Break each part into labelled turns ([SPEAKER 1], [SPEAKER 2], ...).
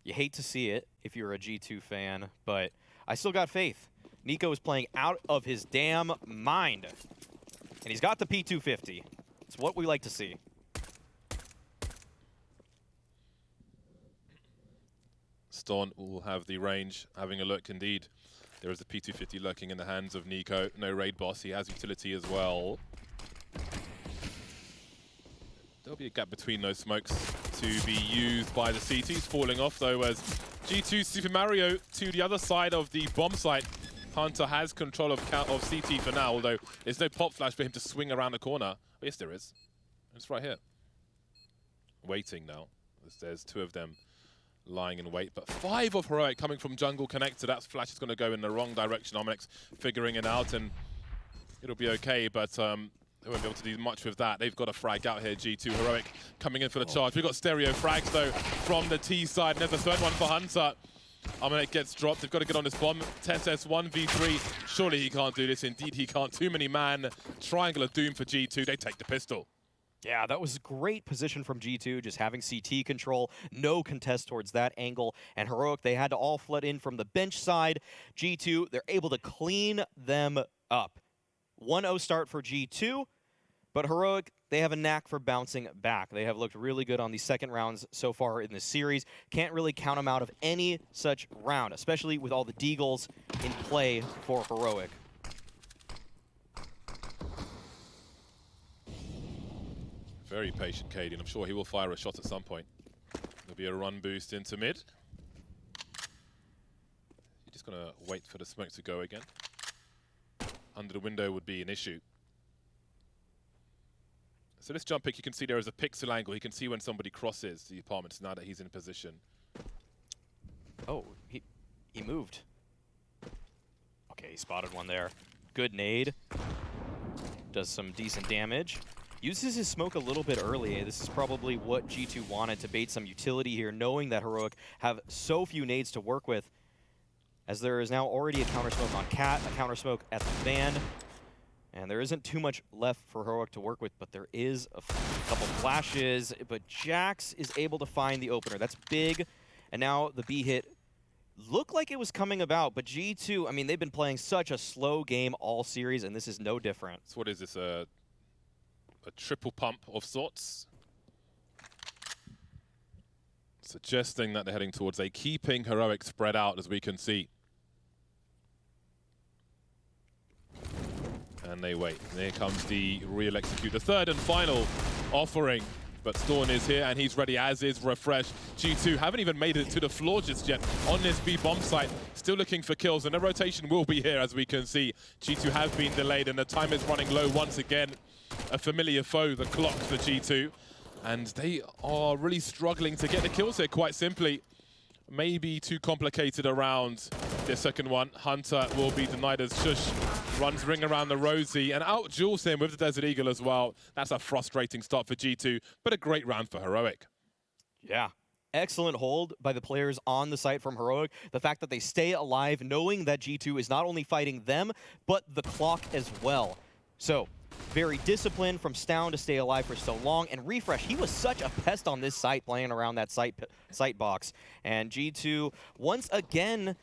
[SPEAKER 1] You hate to see it if you're a G2 fan, but I still got faith. Niko is playing out of his damn mind. And he's got the P250. It's what we like to see.
[SPEAKER 2] Storm will have the range, having a look indeed. There is a P250 lurking in the hands of Niko. No raid boss, he has utility as well. There'll be a gap between those smokes to be used by the CTs, falling off though as G2 Super Mario to the other side of the bomb site. Hunter has control of CT for now, although there's no pop flash for him to swing around the corner. Oh, yes, there is. It's right here. Waiting now. There's two of them lying in wait, but 5 of Heroic coming from jungle connector. That flash is going to go in the wrong direction. Omnix figuring it out, and it'll be okay, but they won't be able to do much with that. They've got a frag out here, G2. Heroic coming in for the charge. We've got stereo frags, though, from the T side. And there's a third one for Hunter. Omnix gets dropped. They've got to get on this bomb. Tess 1v3. Surely he can't do this. Indeed, he can't. Too many man. Triangle of doom for G2. They take the pistol.
[SPEAKER 1] Yeah, that was a great position from G2, just having CT control, no contest towards that angle. And Heroic, they had to all flood in from the bench side. G2, they're able to clean them up. 1-0 start for G2, but Heroic, they have a knack for bouncing back. They have looked really good on the second rounds so far in this series. Can't really count them out of any such round, especially with all the deagles in play for Heroic.
[SPEAKER 2] Very patient, KD, and I'm sure he will fire a shot at some point. There'll be a run boost into mid. You're just going to wait for the smoke to go again. Under the window would be an issue. So this jump pick, you can see there is a pixel angle. You can see when somebody crosses the apartments now that he's in position.
[SPEAKER 1] Oh, he moved. Okay, he spotted one there. Good nade. Does some decent damage. Uses his smoke a little bit early. This is probably what G2 wanted, to bait some utility here, knowing that Heroic have so few nades to work with, as there is now already a counter smoke on Cat, a counter smoke at the Van, and there isn't too much left for Heroic to work with, but there is a couple flashes, but Jax is able to find the opener. That's big, and now the B hit looked like it was coming about, but G2, I mean, they've been playing such a slow game all series, and this is no different.
[SPEAKER 2] So what is this, a triple pump of sorts? Suggesting that they're heading towards a keeping Heroic spread out, as we can see. And they wait. And here comes the real execute, the third and final offering. But Storm is here, and he's ready, as is Refresh. G2 haven't even made it to the floor just yet on this B bomb site. Still looking for kills, and the rotation will be here, as we can see. G2 have been delayed, and the time is running low once again. A familiar foe, the clock for G2. And they are really struggling to get the kills here, quite simply. Maybe too complicated around this second one. Hunter will be denied as Shush runs ring around the Rosie and out-duels him with the Desert Eagle as well. That's a frustrating start for G2, but a great round for Heroic.
[SPEAKER 1] Yeah. Excellent hold by the players on the site from Heroic. The fact that they stay alive, knowing that G2 is not only fighting them, but the clock as well. So, very disciplined from Stown to stay alive for so long. And Refresh, he was such a pest on this site, playing around that site box. And G2, once again,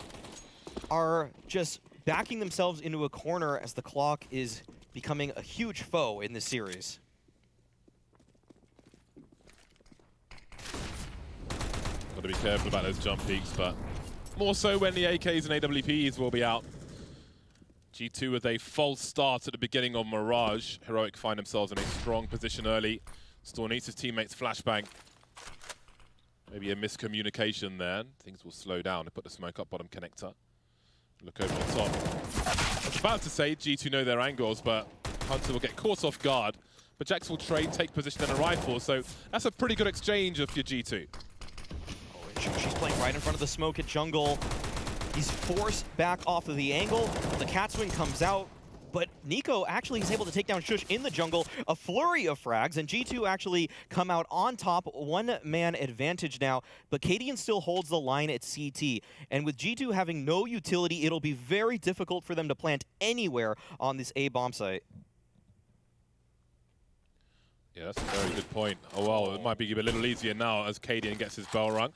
[SPEAKER 1] are just backing themselves into a corner as the clock is becoming a huge foe in this series.
[SPEAKER 2] Got to be careful about those jump peaks, but more so when the AKs and AWPs will be out. G2 with a false start at the beginning of Mirage. Heroic find themselves in a strong position early. Storm needs his teammates flashbang. Maybe a miscommunication there. Things will slow down. They put the smoke up bottom connector. Look over the top. I was about to say G2 know their angles, but Hunter will get caught off guard. But Jax will trade, take position and a rifle, so that's a pretty good exchange of your G2.
[SPEAKER 1] Oh, and she's playing right in front of the smoke at jungle. He's forced back off of the angle. The cat swing comes out, but Niko actually is able to take down Shush in the jungle. A flurry of frags, and G2 actually come out on top. One-man advantage now, but Cadian still holds the line at CT. And with G2 having no utility, it'll be very difficult for them to plant anywhere on this A bomb site.
[SPEAKER 2] Yeah, that's a very good point. Oh, well, it might be a little easier now as Cadian gets his bell rung.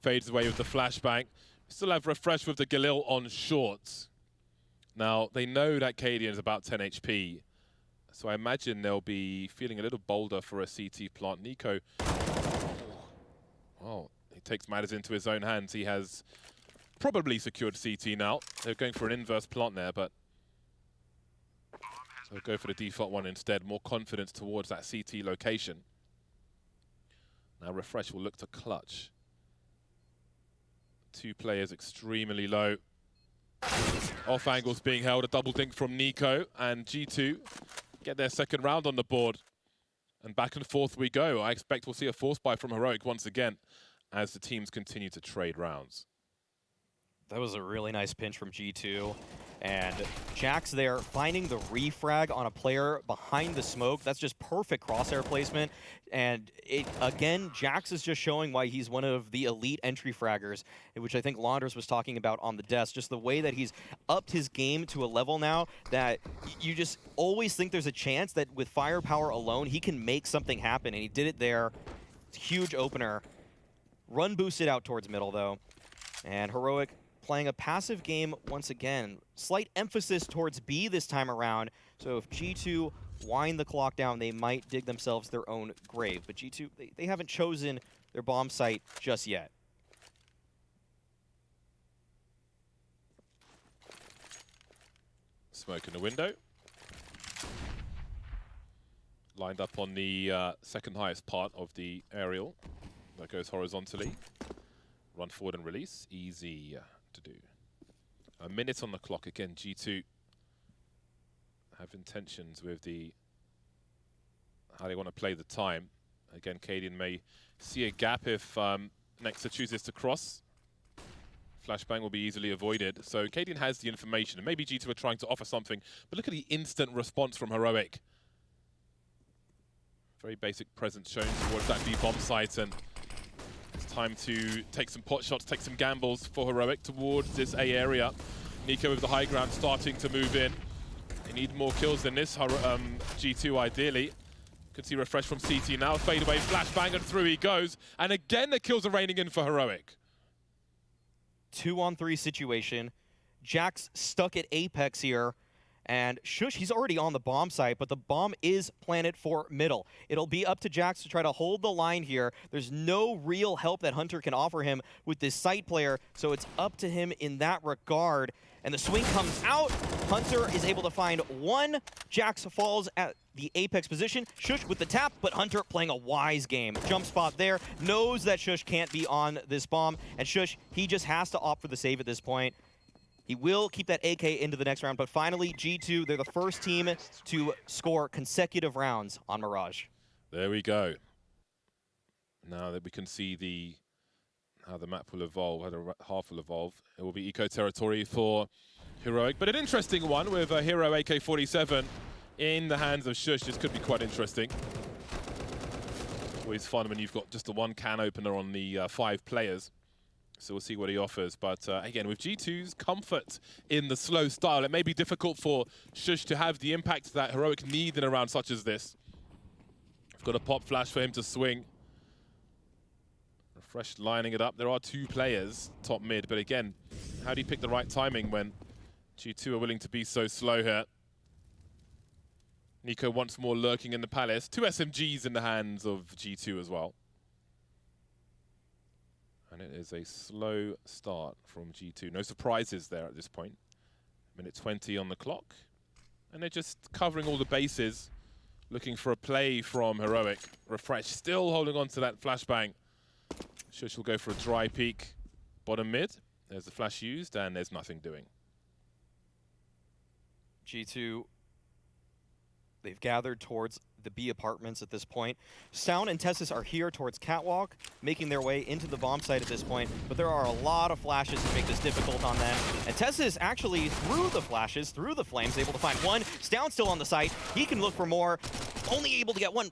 [SPEAKER 2] Fades away with the flashbang. Still have Refresh with the Galil on shorts. Now, they know that Cadian is about 10 HP, so I imagine they'll be feeling a little bolder for a CT plant. Niko, well, he takes matters into his own hands. He has probably secured CT now. They're going for an inverse plant there, but they'll go for the default one instead. More confidence towards that CT location. Now Refresh will look to clutch. 2 players extremely low. Off angles being held, a double dink from Niko, and G2 get their second round on the board. And back and forth we go. I expect we'll see a force buy from Heroic once again as the teams continue to trade rounds.
[SPEAKER 1] That was a really nice pinch from G2. And Jax there finding the refrag on a player behind the smoke. That's just perfect crosshair placement. And again, Jax is just showing why he's one of the elite entry fraggers, which I think Launders was talking about on the desk. Just the way that he's upped his game to a level now that you just always think there's a chance that with firepower alone, he can make something happen. And he did it there. It's a huge opener. Run boosted out towards middle, though. And Heroic playing a passive game once again. Slight emphasis towards B this time around. So if G2 wind the clock down, they might dig themselves their own grave. But G2, they haven't chosen their bomb site just yet.
[SPEAKER 2] Smoke in the window. Lined up on the second highest part of the aerial. That goes horizontally. Run forward and release. Easy to do. A minute on the clock again. G2 have intentions with how they want to play the time. Again, Cadian may see a gap if Nexa chooses to cross. Flashbang will be easily avoided. So Cadian has the information, and maybe G2 are trying to offer something, but look at the instant response from Heroic. Very basic presence shown towards that B bomb site, and it's time to take some pot shots, take some gambles for Heroic towards this A area. Niko with the high ground starting to move in. They need more kills than this, G2 ideally. Could see Refresh from CT now, fade away, flashbang, and through he goes. And again, the kills are raining in for Heroic.
[SPEAKER 1] 2-on-3 situation. Jax stuck at Apex here. And Shush, he's already on the bomb site, but the bomb is planted for middle. It'll be up to Jax to try to hold the line here. There's no real help that Hunter can offer him with this site player, so it's up to him in that regard. And the swing comes out. Hunter is able to find one. Jax falls at the Apex position. Shush with the tap, but Hunter playing a wise game. Jump spot there. Knows that Shush can't be on this bomb. And Shush, he just has to opt for the save at this point. He will keep that AK into the next round, but finally, G2, they're the first team to score consecutive rounds on Mirage.
[SPEAKER 2] There we go. Now that we can see how the map will evolve, how the half will evolve, it will be eco territory for Heroic, but an interesting one with a Hero AK-47 in the hands of Shush. This could be quite interesting. Always fun when you've got just the one can opener on the 5 players. So we'll see what he offers. But again, with G2's comfort in the slow style, it may be difficult for Shush to have the impact that Heroic need in a round such as this. I've got a pop flash for him to swing. Refresh lining it up. There are 2 players, top mid. But again, how do you pick the right timing when G2 are willing to be so slow here? Niko once more lurking in the palace. 2 SMGs in the hands of G2 as well. And it is a slow start from G2. No surprises there at this point. Minute 20 on the clock. And they're just covering all the bases, looking for a play from Heroic. Refresh still holding on to that flashbang. Shush will go for a dry peek. Bottom mid. There's the flash used, and there's nothing doing.
[SPEAKER 1] G2, they've gathered towards the B apartments at this point. Sound and Tessus are here towards Catwalk, making their way into the bomb site at this point, but there are a lot of flashes to make this difficult on them. And Tessus actually, through the flashes, through the flames, able to find one. Stown still on the site. He can look for more. Only able to get one.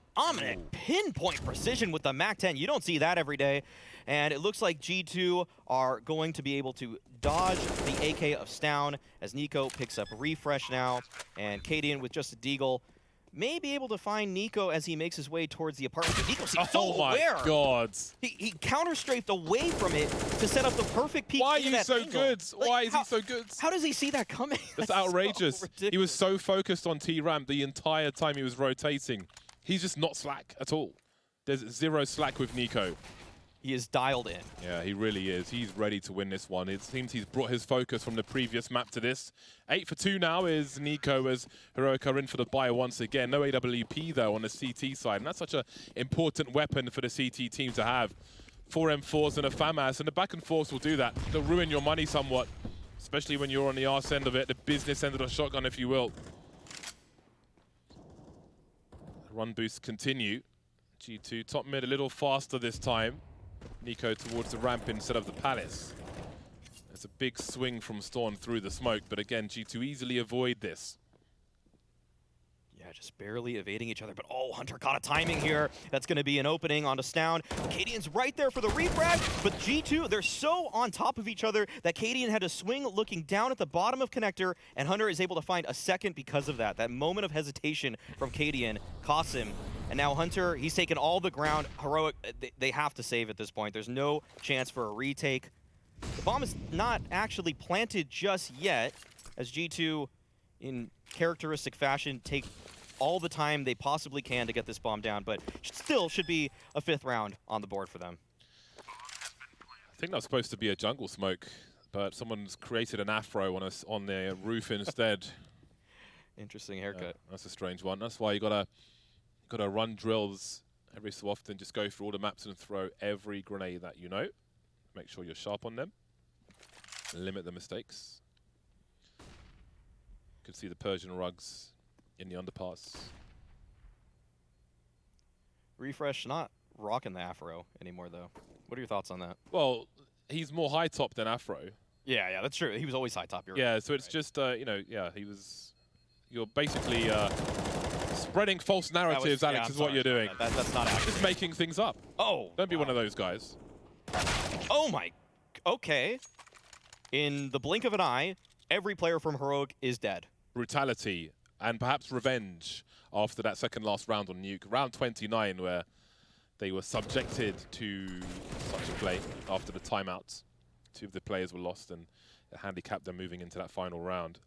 [SPEAKER 1] Pinpoint precision with the MAC-10. You don't see that every day. And it looks like G2 are going to be able to dodge the AK of Stown as Niko picks up Refresh now. And Cadian with just a deagle may be able to find Niko as he makes his way towards the apartment. But Niko seems so
[SPEAKER 2] Oh
[SPEAKER 1] aware.
[SPEAKER 2] my God.
[SPEAKER 1] He counter-strafed away from it to set up the perfect peek.
[SPEAKER 2] Why are
[SPEAKER 1] into
[SPEAKER 2] you
[SPEAKER 1] that
[SPEAKER 2] so
[SPEAKER 1] angle.
[SPEAKER 2] good?
[SPEAKER 1] Like,
[SPEAKER 2] Why is he so good?
[SPEAKER 1] How does he see that coming?
[SPEAKER 2] That's
[SPEAKER 1] so
[SPEAKER 2] outrageous. He was
[SPEAKER 1] ridiculous.
[SPEAKER 2] so focused on T-Ramp the entire time he was rotating. He's just not slack at all. There's zero slack with Niko.
[SPEAKER 1] He is dialed in.
[SPEAKER 2] Yeah, he really is. He's ready to win this one. It seems he's brought his focus from the previous map to this. 8 for 2 now is Niko as Heroic are in for the buy once again. No AWP though on the CT side, and that's such an important weapon for the CT team to have. 4 M4s and a FAMAS, and the back and forth will do that. They'll ruin your money somewhat, especially when you're on the arse end of it, the business end of the shotgun, if you will. Run boosts continue. G2 top mid a little faster this time. Niko towards the ramp instead of the palace. It's a big swing from Storm through the smoke, but again, G2 easily avoid this.
[SPEAKER 1] Yeah, just barely evading each other, but oh, Hunter caught a timing here. That's going to be an opening onto Stound. Cadian's right there for the refrag, but G2, they're so on top of each other that Cadian had to swing looking down at the bottom of Connector, and Hunter is able to find a second because of that. That moment of hesitation from Cadian costs him. And now Hunter, he's taken all the ground. Heroic, they have to save at this point. There's no chance for a retake. The bomb is not actually planted just yet, as G2, in characteristic fashion, take all the time they possibly can to get this bomb down, but still should be a 5th round on the board for them.
[SPEAKER 2] I think that's supposed to be a jungle smoke, but someone's created an afro on their roof instead.
[SPEAKER 1] Interesting haircut.
[SPEAKER 2] That's a strange one. That's why you gotta run drills every so often. Just go through all the maps and throw every grenade that you know. Make sure you're sharp on them. Limit the mistakes. You can see the Persian rugs in the underpass.
[SPEAKER 1] Refresh not rocking the afro anymore, though. What are your thoughts on that?
[SPEAKER 2] Well, he's more high top than afro.
[SPEAKER 1] Yeah, that's true. He was always high top. You're
[SPEAKER 2] Yeah,
[SPEAKER 1] right.
[SPEAKER 2] so it's just, you know, yeah, you're basically spreading false narratives, Alex, is what you're doing.
[SPEAKER 1] That's not accurate.
[SPEAKER 2] Just making things up.
[SPEAKER 1] Oh.
[SPEAKER 2] Don't be one of those guys.
[SPEAKER 1] Oh my. Okay. In the blink of an eye, every player from Heroic is dead.
[SPEAKER 2] Brutality and perhaps revenge after that second last round on Nuke. Round 29 where they were subjected to such a play after the timeouts. 2 of the players were lost and it handicapped them moving into that final round.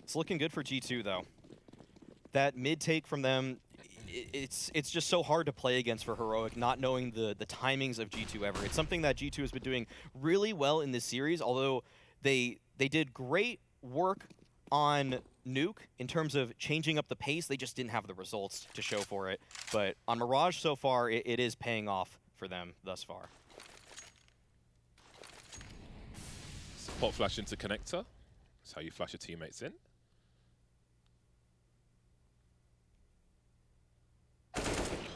[SPEAKER 1] It's looking good for G2, though. That mid-take from them, it's just so hard to play against for Heroic, not knowing the timings of G2 ever. It's something that G2 has been doing really well in this series, although they did great work on Nuke in terms of changing up the pace. They just didn't have the results to show for it. But on Mirage so far, it is paying off for them thus far.
[SPEAKER 2] Spot flash into connector. That's how you flash your teammates in.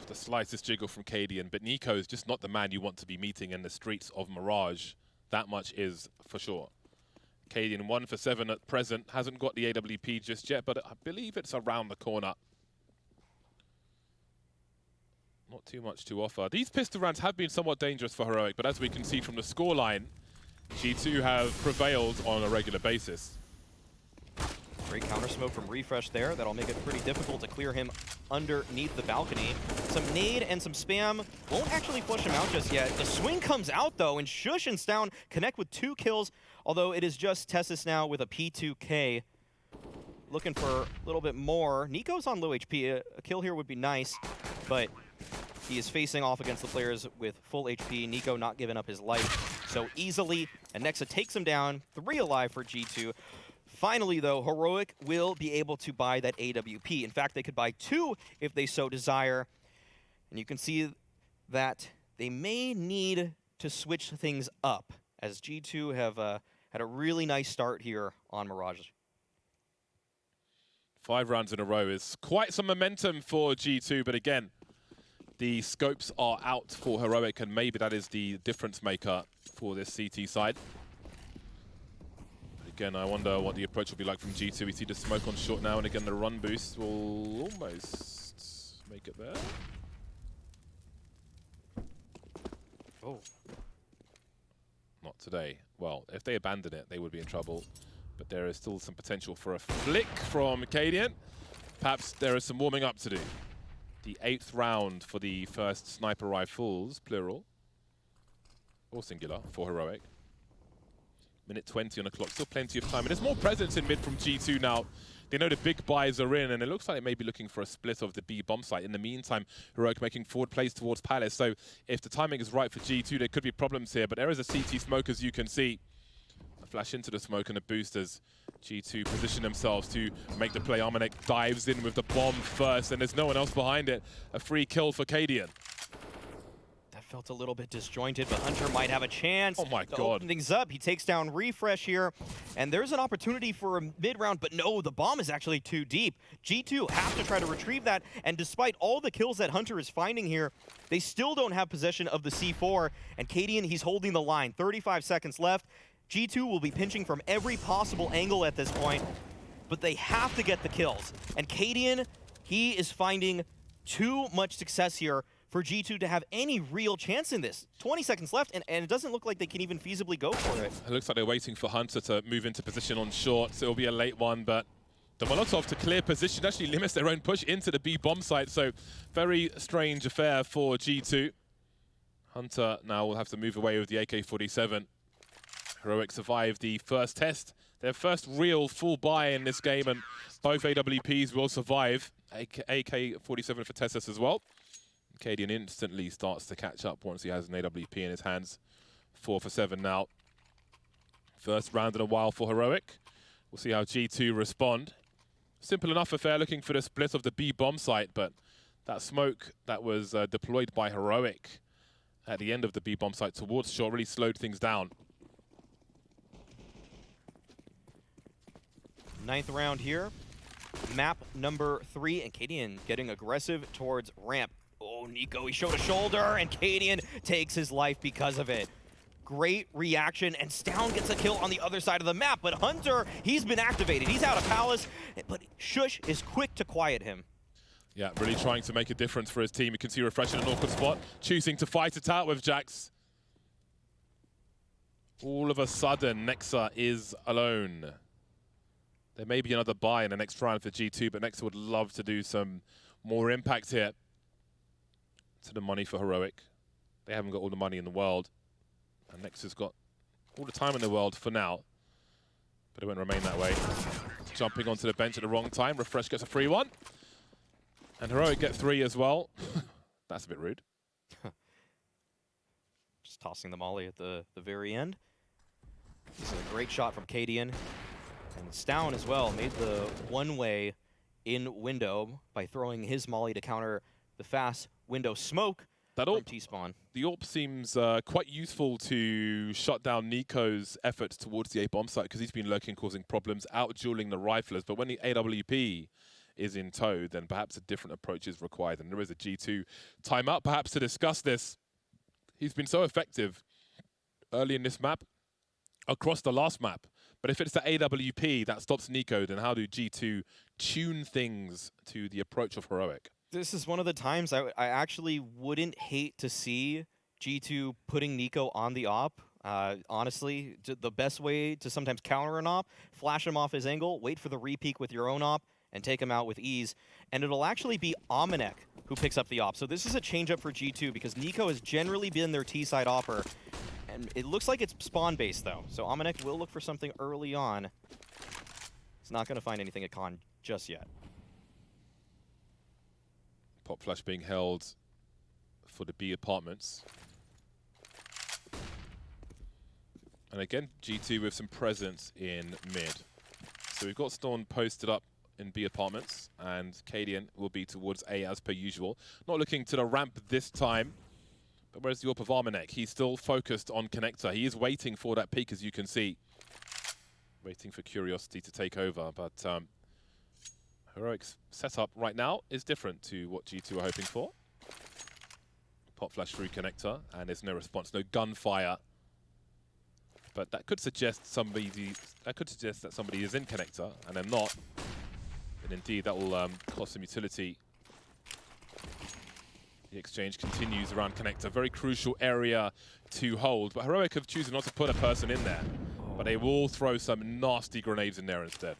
[SPEAKER 2] The slightest jiggle from Cadian, but Niko is just not the man you want to be meeting in the streets of Mirage. That much is for sure. Cadian 1 for 7 at present, hasn't got the AWP just yet, but I believe it's around the corner. Not too much to offer. These pistol rounds have been somewhat dangerous for Heroic, but as we can see from the scoreline, G2 have prevailed on a regular basis.
[SPEAKER 1] Great counter smoke from Refresh there. That'll make it pretty difficult to clear him underneath the balcony. Some nade and some spam won't actually flush him out just yet. The swing comes out, though, and Shush and Stound connect with 2 kills, although it is just Tessus now with a P2K. Looking for a little bit more. Niko's on low HP. A kill here would be nice, but he is facing off against the players with full HP. Niko not giving up his life so easily, and Nexa takes him down. 3 alive for G2. Finally, though, Heroic will be able to buy that AWP. In fact, they could buy 2 if they so desire. And you can see that they may need to switch things up, as G2 have had a really nice start here on Mirage.
[SPEAKER 2] 5 rounds in a row is quite some momentum for G2, but again, the scopes are out for Heroic, and maybe that is the difference maker for this CT side. Again, I wonder what the approach will be like from G2. We see the smoke on short now, and again, the run boost will almost make it there.
[SPEAKER 1] Oh.
[SPEAKER 2] Not today. Well, if they abandon it, they would be in trouble. But there is still some potential for a flick from Cadian. Perhaps there is some warming up to do. The 8th round for the first sniper rifles, plural, or singular, for Heroic. Minute 20 on the clock, still plenty of time. And there's more presence in mid from G2 now. They know the big buys are in, and it looks like they may be looking for a split of the B bomb site. In the meantime, Heroic making forward plays towards Palace. So if the timing is right for G2, there could be problems here. But there is a CT smoke, as you can see. A flash into the smoke and a boost as G2 position themselves to make the play. Armanek dives in with the bomb first, and there's no one else behind it. A free kill for Cadian.
[SPEAKER 1] That felt a little bit disjointed, but Hunter might have a chance.
[SPEAKER 2] Oh my
[SPEAKER 1] to
[SPEAKER 2] God.
[SPEAKER 1] open things up. He takes down Refresh here, and there's an opportunity for a mid-round, but no, the bomb is actually too deep. G2 have to try to retrieve that, and despite all the kills that Hunter is finding here, they still don't have possession of the C4, and Cadian, he's holding the line. 35 seconds left. G2 will be pinching from every possible angle at this point, but they have to get the kills. And Cadian, he is finding too much success here for G2 to have any real chance in this. 20 seconds left, and it doesn't look like they can even feasibly go for it.
[SPEAKER 2] It looks like they're waiting for Hunter to move into position on short, so it'll be a late one, but the Molotov to clear position actually limits their own push into the B bomb site, so very strange affair for G2. Hunter now will have to move away with the AK-47. Heroic survived the first test, their first real full buy in this game, and both AWPs will survive. AK-47 for Tessus as well. Cadian instantly starts to catch up once he has an AWP in his hands. 4 for 7 now. First round in a while for Heroic. We'll see how G2 respond. Simple enough affair, looking for the split of the B bomb site, but that smoke that was deployed by Heroic at the end of the B bomb site towards short really slowed things down.
[SPEAKER 1] 9th round here. Map number 3, and Cadian getting aggressive towards ramp. Oh, Niko, he showed a shoulder, and Cadian takes his life because of it. Great reaction, and Stown gets a kill on the other side of the map, but Hunter, he's been activated. He's out of Palace, but Shush is quick to quiet him.
[SPEAKER 2] Yeah, really trying to make a difference for his team. You can see Refresh in an awkward spot, choosing to fight it out with Jax. All of a sudden, Nexa is alone. There may be another buy in the next round for G2, but Nexa would love to do some more impact here. To the money for Heroic. They haven't got all the money in the world. And Nexa's got all the time in the world for now. But it won't remain that way. Jumping onto the bench at the wrong time. Refresh gets a free one. And Heroic get 3 as well. That's a bit rude.
[SPEAKER 1] Just tossing the molly at the very end. This is a great shot from Cadian. And Stown as well made the one-way in window by throwing his molly to counter the fast window smoke from T-Spawn.
[SPEAKER 2] The AWP seems quite useful to shut down Niko's efforts towards the A bomb site because he's been lurking, causing problems, out-dueling the riflers. But when the AWP is in tow, then perhaps a different approach is required. And there is a G2 timeout perhaps to discuss this. He's been so effective early in this map, across the last map. But if it's the AWP that stops Niko, then how do G2 tune things to the approach of Heroic?
[SPEAKER 1] This is one of the times I actually wouldn't hate to see G2 putting Niko on the op. Honestly, the best way to sometimes counter an op, flash him off his angle, wait for the re-peek with your own op, and take him out with ease. And it'll actually be Armanek who picks up the op. So this is a change-up for G2 because Niko has generally been their T-side opper. And it looks like it's spawn-based, though. So Armanek will look for something early on. He's not going to find anything at Con just yet.
[SPEAKER 2] Pop flash being held for the B apartments. And again, G2 with some presence in mid. So we've got Storm posted up in B apartments, and Cadian will be towards A as per usual. Not looking to the ramp this time. But where's the AWP of Armanek? He's still focused on connector. He is waiting for that peak, as you can see. Waiting for Curiosity to take over, but Heroic's setup right now is different to what G2 are hoping for. Pop flash through connector, and there's no response, no gunfire. But that could suggest that somebody is in connector, and they're not. And indeed, that will cost some utility. The exchange continues around connector. Very crucial area to hold, but Heroic have chosen not to put a person in there. But they will throw some nasty grenades in there instead.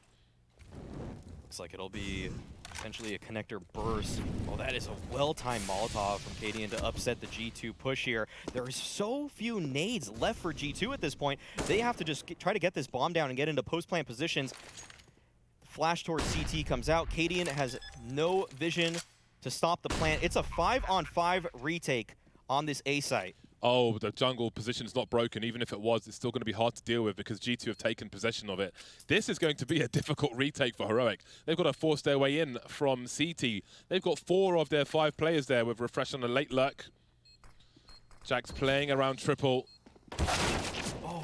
[SPEAKER 1] Looks like it'll be potentially a connector burst. Oh, that is a well-timed Molotov from Cadian to upset the G2 push here. There is so few nades left for G2 at this point. They have to just try to get this bomb down and get into post-plant positions. Flash towards CT comes out. Cadian has no vision to stop the plant. It's a 5-on-5 retake on this A site.
[SPEAKER 2] Oh, the jungle position is not broken. Even if it was, it's still going to be hard to deal with because G2 have taken possession of it. This is going to be a difficult retake for Heroic. They've got to force their way in from CT. They've got 4 of their 5 players there with Refresh on a late lurk. Jack's playing around triple.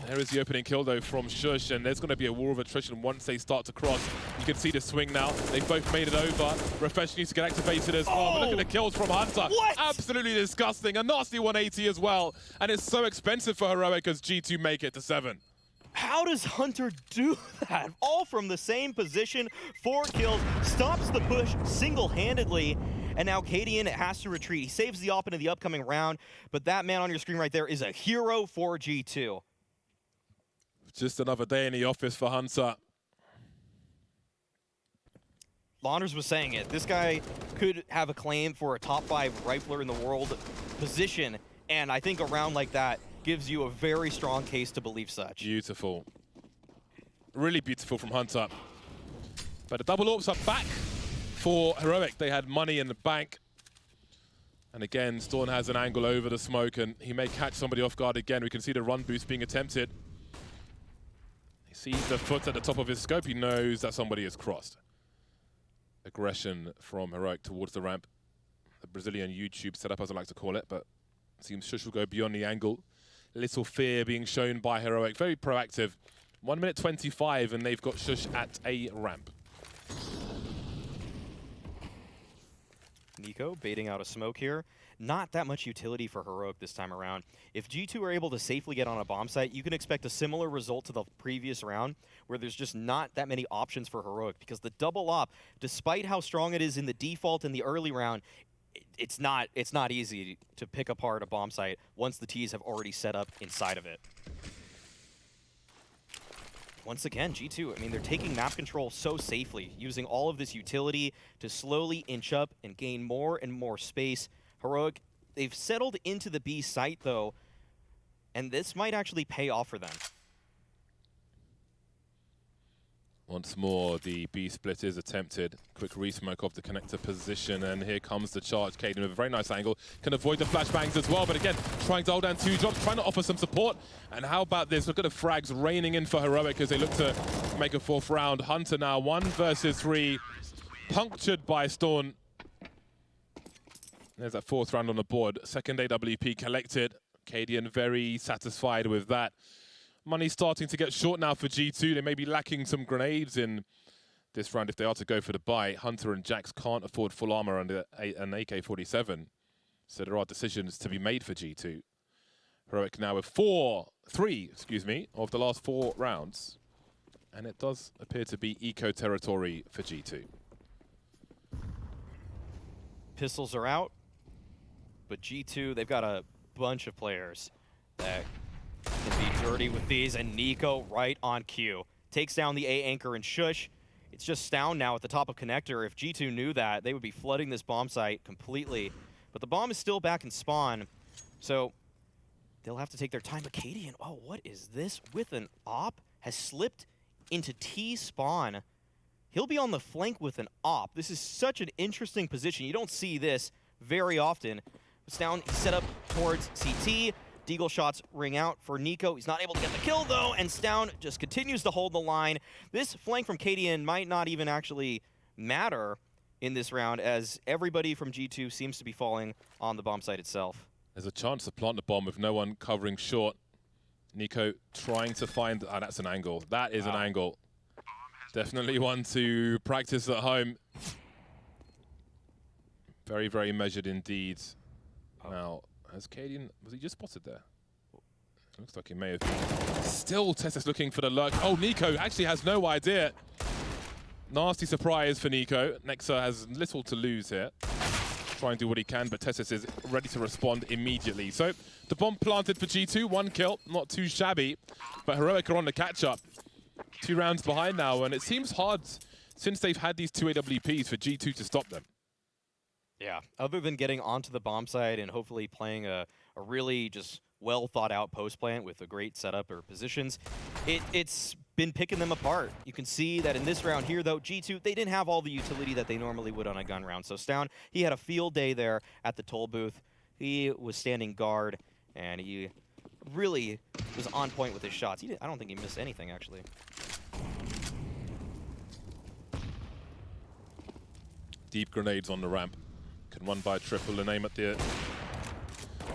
[SPEAKER 2] There is the opening kill, though, from Shush, and there's going to be a war of attrition once they start to cross. You can see the swing now. They've both made it over. Refresh needs to get activated as well. But look at the kills from Hunter.
[SPEAKER 1] What?
[SPEAKER 2] Absolutely disgusting. A nasty 180 as well. And it's so expensive for Heroic as G2 make it to 7.
[SPEAKER 1] How does Hunter do that? All from the same position, 4 kills, stops the push single-handedly, and now Cadian has to retreat. He saves the op into the upcoming round, but that man on your screen right there is a hero for G2.
[SPEAKER 2] Just another day in the office for Hunter.
[SPEAKER 1] Launders was saying it. This guy could have a claim for a top 5 rifler in the world position, and I think a round like that gives you a very strong case to believe such.
[SPEAKER 2] Beautiful. Really beautiful from Hunter. But the double orbs are back for Heroic. They had money in the bank. And again, Storm has an angle over the smoke, and he may catch somebody off guard again. We can see the run boost being attempted. He sees the foot at the top of his scope. He knows that somebody has crossed. Aggression from Heroic towards the ramp. The Brazilian YouTube setup, as I like to call it, but it seems Shush will go beyond the angle. Little fear being shown by Heroic. Very proactive. 1 minute 25, and they've got Shush at a ramp.
[SPEAKER 1] Niko baiting out a smoke here. Not that much utility for Heroic this time around. If G2 are able to safely get on a bomb site, you can expect a similar result to the previous round, where there's just not that many options for Heroic, because the double op, despite how strong it is in the default in the early round, it's not easy to pick apart a bomb site once the T's have already set up inside of it. Once again, G2, I mean, they're taking map control so safely, using all of this utility to slowly inch up and gain more and more space. Heroic, they've settled into the B site, though, and this might actually pay off for them.
[SPEAKER 2] Once more, the B split is attempted. Quick re-smoke of the connector position, and here comes the charge. Cadian with a very nice angle. Can avoid the flashbangs as well, but again, trying to hold down 2 drops, trying to offer some support. And how about this? Look at the frags raining in for Heroic as they look to make a 4th round. Hunter now 1 versus 3, punctured by Storm. There's that 4th round on the board. 2nd AWP collected. Cadian very satisfied with that. Money's starting to get short now for G2. They may be lacking some grenades in this round if they are to go for the buy. Hunter and Jax can't afford full armor and an AK-47. So there are decisions to be made for G2. Heroic now with 3 of the last 4 rounds. And it does appear to be eco territory for G2.
[SPEAKER 1] Pistols are out, but G2, they've got a bunch of players that can be dirty with these, and Niko right on cue. Takes down the A anchor and Shush. It's just Stound now at the top of connector. If G2 knew that, they would be flooding this bomb site completely. But the bomb is still back in spawn, so they'll have to take their time. But Cadian, oh, what is this? With an op, has slipped into T spawn. He'll be on the flank with an op. This is such an interesting position. You don't see this very often. Stound set up towards CT. Deagle shots ring out for Niko. He's not able to get the kill, though, and Stound just continues to hold the line. This flank from Cadian might not even actually matter in this round, as everybody from G2 seems to be falling on the bomb site itself.
[SPEAKER 2] There's a chance to plant the bomb with no one covering short. Niko trying to find... Ah, that's an angle. That is an angle. Definitely one to practice at home. Very, very measured indeed. Now... Has Cadian, was he just spotted there? Looks like he may have been. Still, Tessa's looking for the lurk. Oh, Niko actually has no idea. Nasty surprise for Niko. Nexa has little to lose here. try and do what he can, but Tessis is ready to respond immediately. So the bomb planted for G2, 1 kill, not too shabby, but Heroic are on the catch-up. 2 rounds behind now, and it seems hard since they've had these 2 AWPs for G2 to stop them.
[SPEAKER 1] Yeah, other than getting onto the bomb side and hopefully playing a really just well-thought-out post plant with a great setup or positions, it's been picking them apart. You can see that in this round here, though, G2, they didn't have all the utility that they normally would on a gun round. So Stown, he had a field day there at the toll booth. He was standing guard, and he really was on point with his shots. I don't think he missed anything, actually.
[SPEAKER 2] Deep grenades on the ramp. Can one by triple and aim at the...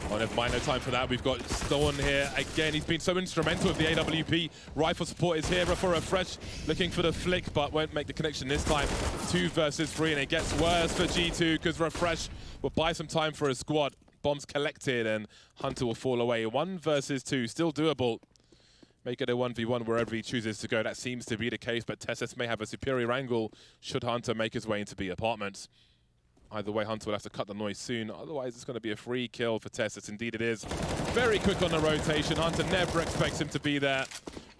[SPEAKER 2] Oh, never mind, no time for that. We've got Storm here. Again, he's been so instrumental with the AWP. Rifle support is here for Refresh, looking for the flick, but won't make the connection this time. 2 versus 3, and it gets worse for G2 because Refresh will buy some time for his squad. Bombs collected, and Hunter will fall away. 1 versus 2, still doable. Make it a 1v1 wherever he chooses to go. That seems to be the case, but Tessis may have a superior angle should Hunter make his way into B apartments. Either way, Hunter will have to cut the noise soon. Otherwise, it's going to be a free kill for Tessis. Indeed it is. Very quick on the rotation. Hunter never expects him to be there.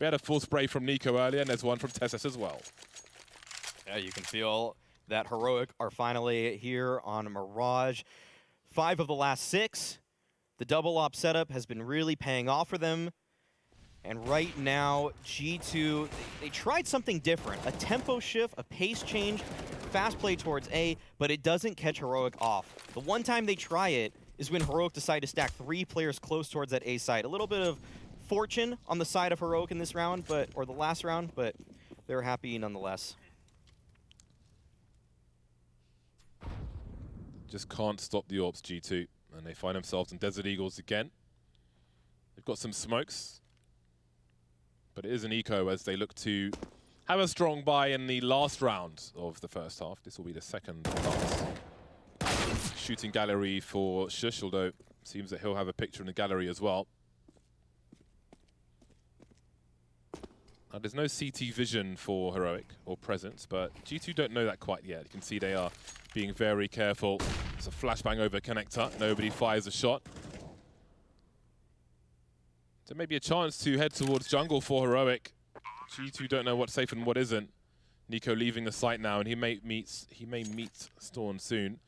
[SPEAKER 2] We had a full spray from Niko earlier, and there's one from Tessis as well.
[SPEAKER 1] Yeah, you can feel that Heroic are finally here on Mirage. 5 of the last 6. The double op setup has been really paying off for them. And right now, G2, they tried something different. A tempo shift, a pace change, fast play towards A, but it doesn't catch Heroic off. The one time they try it is when Heroic decide to stack 3 players close towards that A side. A little bit of fortune on the side of Heroic in this round, or the last round, but they're happy nonetheless.
[SPEAKER 2] Just can't stop the Orbs, G2, and they find themselves in Desert Eagles again. They've got some smokes, but it is an eco as they look to have a strong buy in the last round of the first half. This will be the second pass. Shooting gallery for Shush, although it seems that he'll have a picture in the gallery as well. Now, there's no CT vision for Heroic or Presence, but G2 don't know that quite yet. You can see they are being very careful. It's a flashbang over connector. Nobody fires a shot. So maybe a chance to head towards jungle for Heroic. G2 don't know what's safe and what isn't. Niko leaving the site now, and he may meet Storm soon.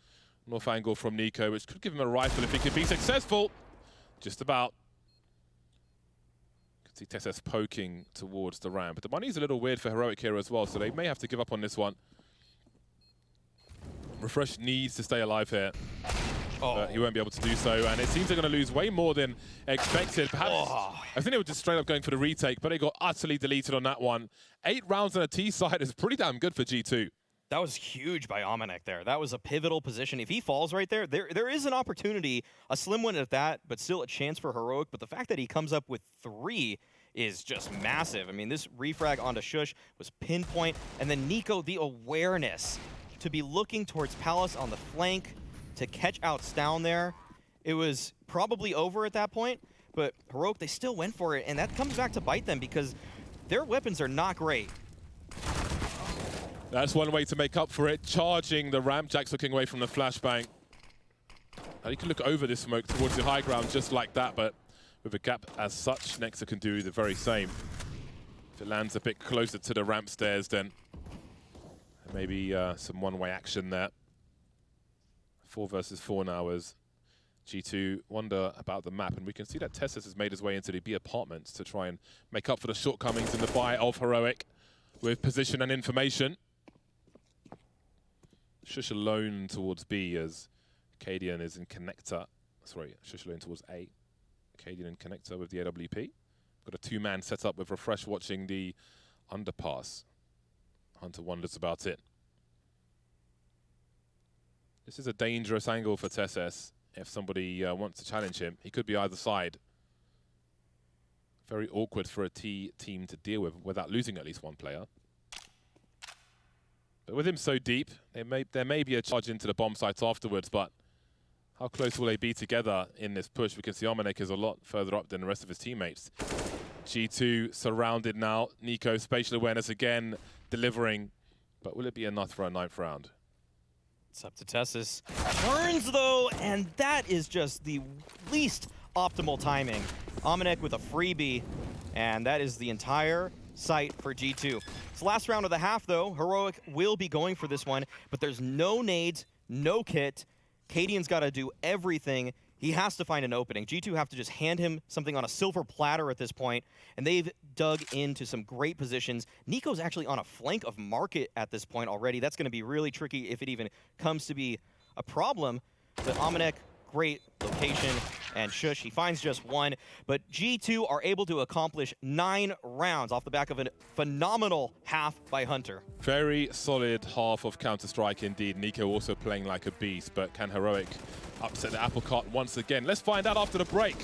[SPEAKER 2] North angle from Niko, which could give him a rifle if he could be successful. Just about. Could see Tessis poking towards the ramp, but the money's a little weird for Heroic here as well, so they may have to give up on this one. Refresh needs to stay alive here. But he won't be able to do so, and it seems they're going to lose way more than expected. Perhaps, I think they were just straight up going for the retake, but they got utterly deleted on that one. 8 rounds on a T side is pretty damn good for G2.
[SPEAKER 1] That was huge by Amanek there. That was a pivotal position. If he falls right there, there is an opportunity, a slim one at that, but still a chance for Heroic. But the fact that he comes up with 3 is just massive. I mean, this refrag onto Shush was pinpoint, and then Niko, the awareness to be looking towards Palace on the flank, to catch out Stown there. It was probably over at that point, but Heroic, they still went for it, and that comes back to bite them because their weapons are not great.
[SPEAKER 2] That's one way to make up for it, charging the ramp. Jack's looking away from the flashbang. Now you can look over this smoke towards the high ground just like that, but with a gap as such, Nexa can do the very same. If it lands a bit closer to the ramp stairs, then maybe some one-way action there. 4 versus 4 now as G2 wonder about the map, and we can see that Tessis has made his way into the B apartments to try and make up for the shortcomings in the buy of Heroic with position and information. Shush alone towards B as Cadian is in connector. Sorry, Shush alone towards A. Cadian in connector with the AWP. Got a 2-man setup with Refresh watching the underpass. Hunter wonders about it. This is a dangerous angle for Tessis. If somebody wants to challenge him, he could be either side. Very awkward for a team to deal with without losing at least one player. But with him so deep, there may be a charge into the bomb site afterwards, but how close will they be together in this push? We can see Amanek is a lot further up than the rest of his teammates. G2 surrounded now. Niko, spatial awareness again, delivering. But will it be enough for a 9th round?
[SPEAKER 1] Septitessus turns though, and that is just the least optimal timing. Amanek with a freebie, and that is the entire site for G2. It's the last round of the half though. Heroic will be going for this one, but there's no nades, no kit. Cadian's got to do everything. He has to find an opening. G2 have to just hand him something on a silver platter at this point, and they've dug into some great positions. Niko's actually on a flank of Market at this point already. That's going to be really tricky if it even comes to be a problem. But Amanek, great location, and Shush, he finds just one. But G2 are able to accomplish 9 rounds off the back of a phenomenal half by Hunter.
[SPEAKER 2] Very solid half of Counter-Strike indeed. Niko also playing like a beast, but can Heroic upset the apple cart once again? Let's find out after the break.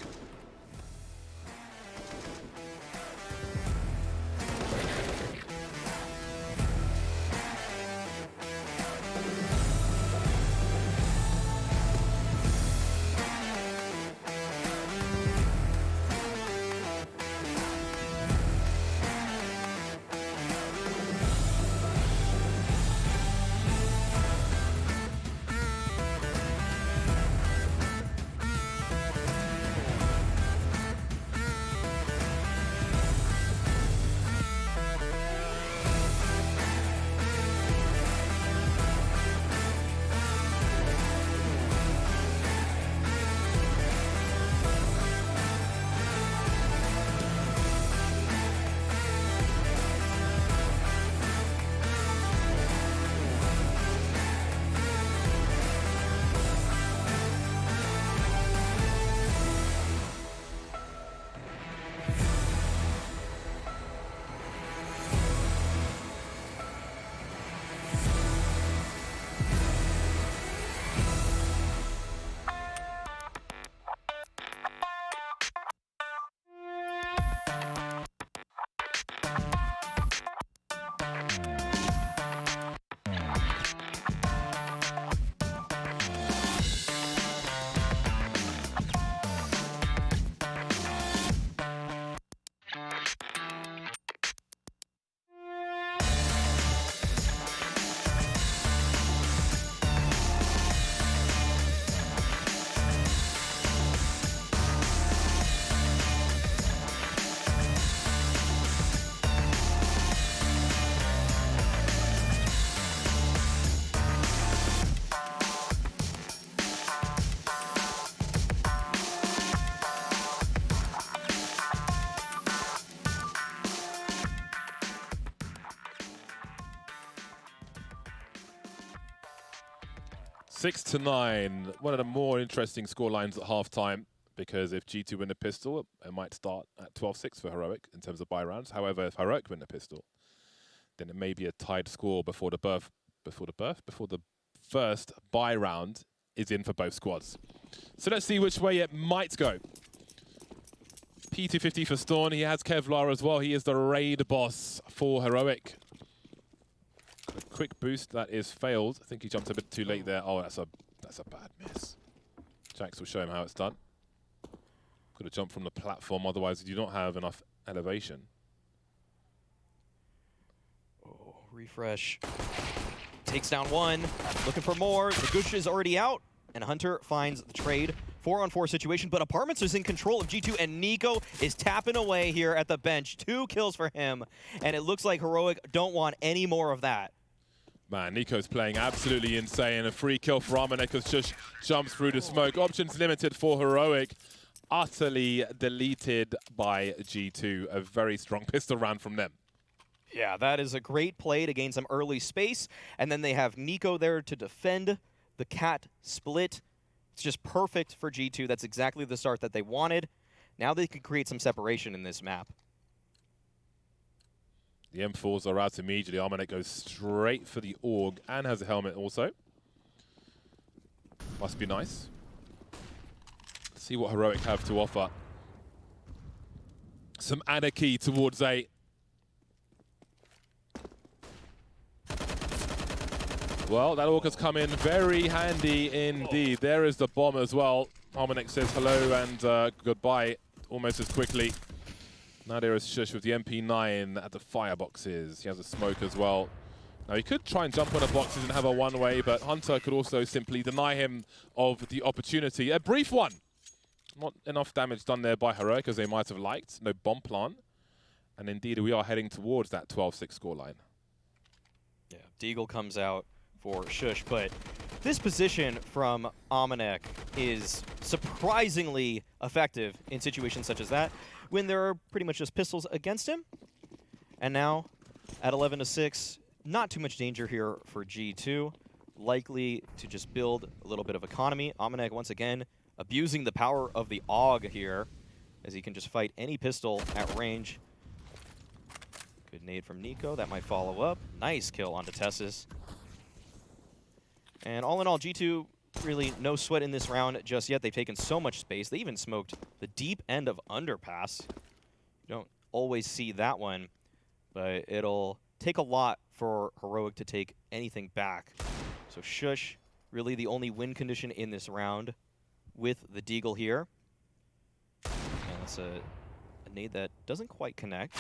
[SPEAKER 2] Six to 9, one of the more interesting scorelines at halftime, because if G2 win the pistol, it might start at 12-6 for Heroic in terms of buy rounds. However, if Heroic win the pistol, then it may be a tied score before the first buy round is in for both squads. So let's see which way it might go. P250 for Storm. He has Kevlar as well. He is the raid boss for Heroic. A quick boost that is failed. I think he jumped a bit too late there. Oh, that's a bad miss. Jax will show him how it's done. Could have jumped from the platform, otherwise you do not have enough elevation.
[SPEAKER 1] Oh, refresh. Takes down one, looking for more. The Gush is already out, and Hunter finds the trade. 4-on-4 situation, but Apartments is in control of G2, and Niko is tapping away here at the bench. 2 kills for him, and it looks like Heroic don't want any more of that.
[SPEAKER 2] Man, Niko's playing absolutely insane. A free kill for Amanek as just jumps through the smoke. Options limited for Heroic. Utterly deleted by G2. A very strong pistol round from them.
[SPEAKER 1] Yeah, that is a great play to gain some early space, and then they have Niko there to defend the cat split. It's just perfect for G2. That's exactly the start that they wanted. Now they can create some separation in this map.
[SPEAKER 2] The M4s are out immediately. Amanek goes straight for the AUG and has a helmet also. Must be nice. Let's see what Heroic have to offer. Some anarchy towards A. Well, that AUG has come in very handy indeed. There is the bomb as well. Amanek says hello and goodbye almost as quickly. Now there is Shush with the MP9 at the fireboxes. He has a smoke as well. Now, he could try and jump on the boxes and have a one-way, but Hunter could also simply deny him of the opportunity. A brief one. Not enough damage done there by Heroic as they might have liked. No bomb plant. And indeed, we are heading towards that 12-6 scoreline.
[SPEAKER 1] Yeah, Deagle comes out for Shush, but this position from Amanek is surprisingly effective in situations such as that, when there are pretty much just pistols against him. And now, at 11-6, not too much danger here for G2. Likely to just build a little bit of economy. Amanek, once again, abusing the power of the AUG here, as he can just fight any pistol at range. Good nade from Niko. That might follow up. Nice kill onto Tessus. And all in all, G2 really no sweat in this round just yet. They've taken so much space. They even smoked the deep end of underpass. You don't always see that one, but it'll take a lot for Heroic to take anything back. So Shush, really the only win condition in this round with the Deagle here. And that's a nade that doesn't quite connect.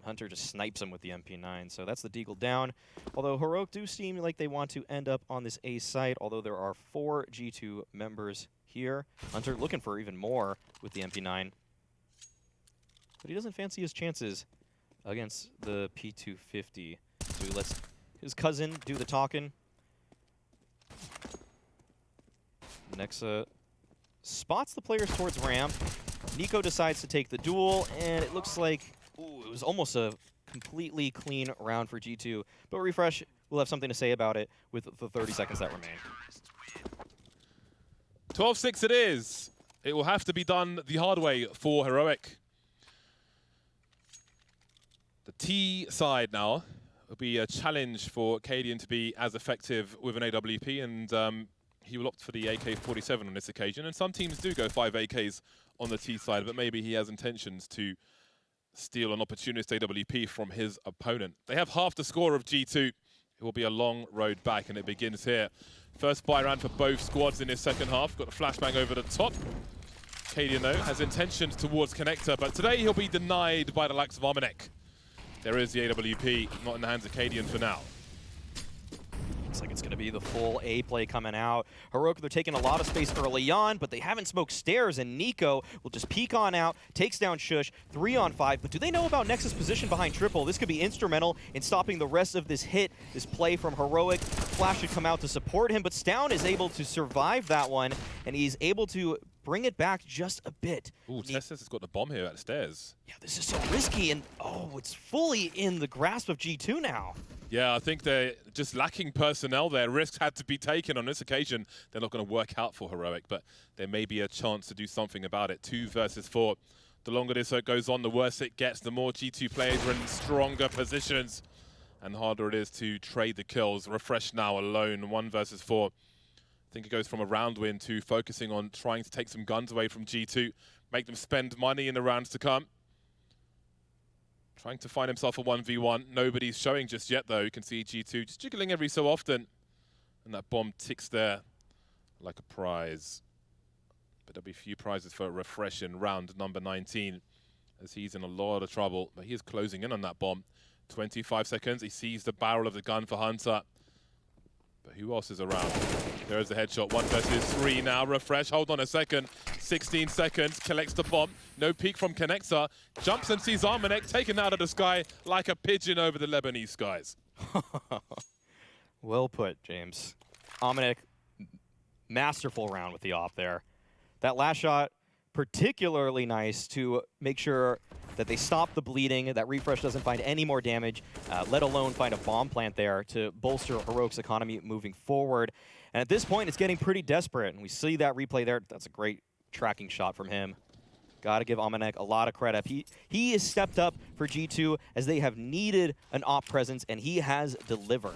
[SPEAKER 1] Hunter just snipes him with the MP9, so that's the Deagle down. Although Heroic do seem like they want to end up on this A site, although there are 4 G2 members here. Hunter looking for even more with the MP9. But he doesn't fancy his chances against the P250. So he lets his cousin do the talking. Nexa spots the players towards ramp. Niko decides to take the duel, and it looks like it was almost a completely clean round for G2. But Refresh will have something to say about it with the 30 seconds that remain.
[SPEAKER 2] 12-6 it is. It will have to be done the hard way for Heroic. The T side now will be a challenge for Cadian to be as effective with an AWP, and he will opt for the AK-47 on this occasion. And some teams do go 5 AKs on the T side, but maybe he has intentions to steal an opportunist AWP from his opponent. They have half the score of G2. It will be a long road back, and it begins here. First buy round for both squads in this second half. Got a flashbang over the top. Cadian, though, has intentions towards Connector, but today he'll be denied by the likes of Amanek. There is the AWP, not in the hands of Cadian for now.
[SPEAKER 1] Looks like it's going to be the full A play coming out. Heroic, they're taking a lot of space early on, but they haven't smoked stairs, and Niko will just peek on out, takes down Shush, 3-on-5. But do they know about Nexus' position behind Triple? This could be instrumental in stopping the rest of this hit, this play from Heroic. Flash should come out to support him, but Stown is able to survive that one, and he's able to bring it back just a bit.
[SPEAKER 2] Ooh, Tessus has got the bomb here at the stairs.
[SPEAKER 1] Yeah, this is so risky, and it's fully in the grasp of G2 now.
[SPEAKER 2] Yeah, I think they're just lacking personnel there. Risks had to be taken on this occasion. They're not going to work out for Heroic, but there may be a chance to do something about it. 2 versus 4. The longer this goes on, the worse it gets. The more G2 players are in stronger positions, and the harder it is to trade the kills. Refresh now alone, 1 versus 4. I think it goes from a round win to focusing on trying to take some guns away from G2, make them spend money in the rounds to come. Trying to find himself a 1v1. Nobody's showing just yet, though. You can see G2 just jiggling every so often. And that bomb ticks there like a prize. But there'll be few prizes for Refresh in round number 19, as he's in a lot of trouble. But he is closing in on that bomb. 25 seconds. He sees the barrel of the gun for Hunter. But who else is around? There's the headshot. 1 versus 3 now. Refresh, hold on a second. 16 seconds, collects the bomb. No peek from Connector. Jumps and sees Amanek taken out of the sky like a pigeon over the Lebanese skies.
[SPEAKER 1] Well put, James. Amanek, masterful round with the op there. That last shot, particularly nice to make sure that they stop the bleeding, that Refresh doesn't find any more damage, let alone find a bomb plant there to bolster Heroic's economy moving forward. And at this point, it's getting pretty desperate, and we see that replay there. That's a great tracking shot from him. Got to give Amanek a lot of credit. He has stepped up for G2 as they have needed an op presence, and he has delivered.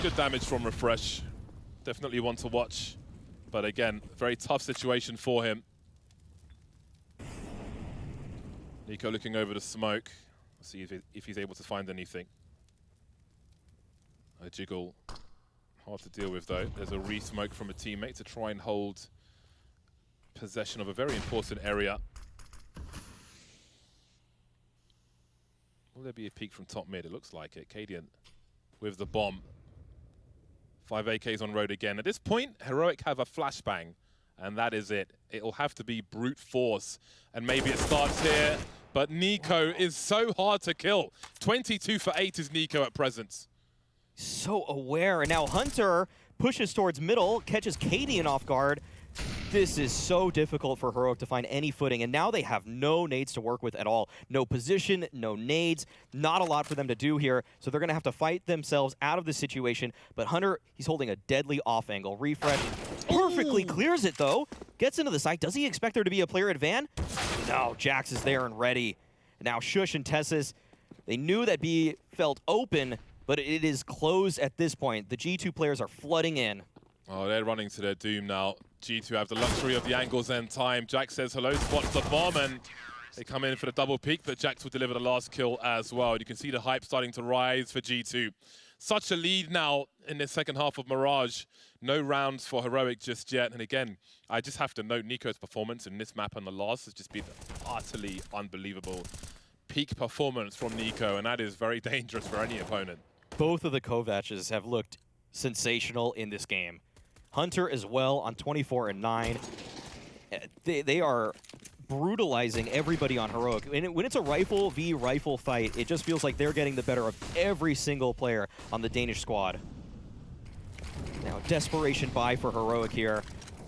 [SPEAKER 2] Good damage from Refresh. Definitely one to watch. But again, very tough situation for him. Niko looking over the smoke. Let's see if he's able to find anything. A jiggle. Hard to deal with, though. There's a re-smoke from a teammate to try and hold possession of a very important area. Will there be a peek from top mid? It looks like it. Cadian with the bomb. 5 AKs on road again. At this point, Heroic have a flashbang, and that is it. It'll have to be brute force, and maybe it starts here. But Niko is so hard to kill. 22 for 8 is Niko at present.
[SPEAKER 1] So aware, and now Hunter pushes towards middle, catches Cadian off guard. This is so difficult for Heroic to find any footing, and now they have no nades to work with at all. No position, no nades, not a lot for them to do here, so they're going to have to fight themselves out of the situation. But Hunter, he's holding a deadly off angle. Refresh perfectly clears it, though. Gets into the site. Does he expect there to be a player at Van? No, Jax is there and ready. Now Shush and Tessis, they knew that B felt open, but it is closed at this point. The G2 players are flooding in.
[SPEAKER 2] Oh, they're running to their doom now. G2 have the luxury of the angles and time. Jax says hello, spots the bomb, and they come in for the double peek, but Jax will deliver the last kill as well. And you can see the hype starting to rise for G2. Such a lead now in the second half of Mirage. No rounds for Heroic just yet. And again, I just have to note Niko's performance in this map and the last has just been utterly unbelievable. Peak performance from Niko, and that is very dangerous for any opponent.
[SPEAKER 1] Both of the Kovacs have looked sensational in this game. Hunter as well on 24 and 9. They are brutalizing everybody on Heroic. When it's a rifle v rifle fight, it just feels like they're getting the better of every single player on the Danish squad. Now, desperation buy for Heroic here.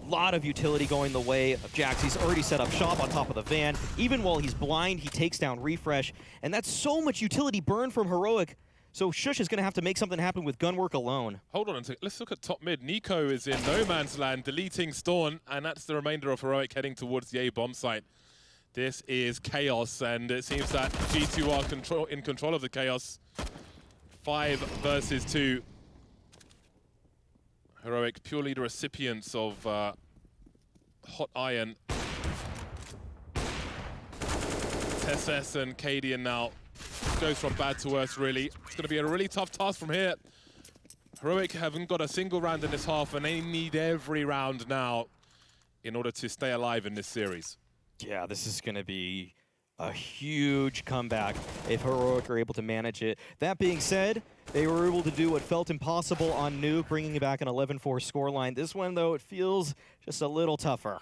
[SPEAKER 1] A lot of utility going the way of Jax. He's already set up shop on top of the van. Even while he's blind, he takes down Refresh. And that's so much utility burn from Heroic. So Shush is going to have to make something happen with gunwork alone.
[SPEAKER 2] Hold on a second. Let's look at top mid. Niko is in no man's land, deleting Storm, and that's the remainder of Heroic heading towards the A bomb site. This is chaos, and it seems that G2 are in control of the chaos. 5 versus 2. Heroic purely the recipients of hot iron. Tessis and Cadian now goes from bad to worse, really. It's going to be a really tough task from here. Heroic haven't got a single round in this half, and they need every round now in order to stay alive in this series.
[SPEAKER 1] Yeah, this is going to be a huge comeback if Heroic are able to manage it. That being said, they were able to do what felt impossible on Nuke, bringing back an 11-4 scoreline. This one, though, it feels just a little tougher.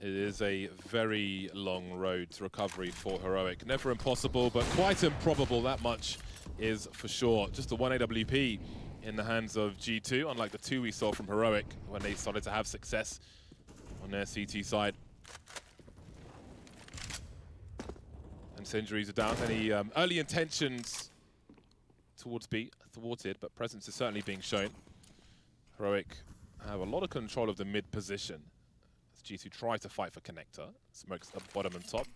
[SPEAKER 2] It is a very long road to recovery for Heroic. Never impossible, but quite improbable, that much is for sure. Just a 1 AWP in the hands of G2, unlike the 2 we saw from Heroic when they started to have success on their CT side. And Incendiaries are down. Any early intentions towards B thwarted, but presence is certainly being shown. Heroic have a lot of control of the mid position. G2 try to fight for connector. Smoke's up bottom and top.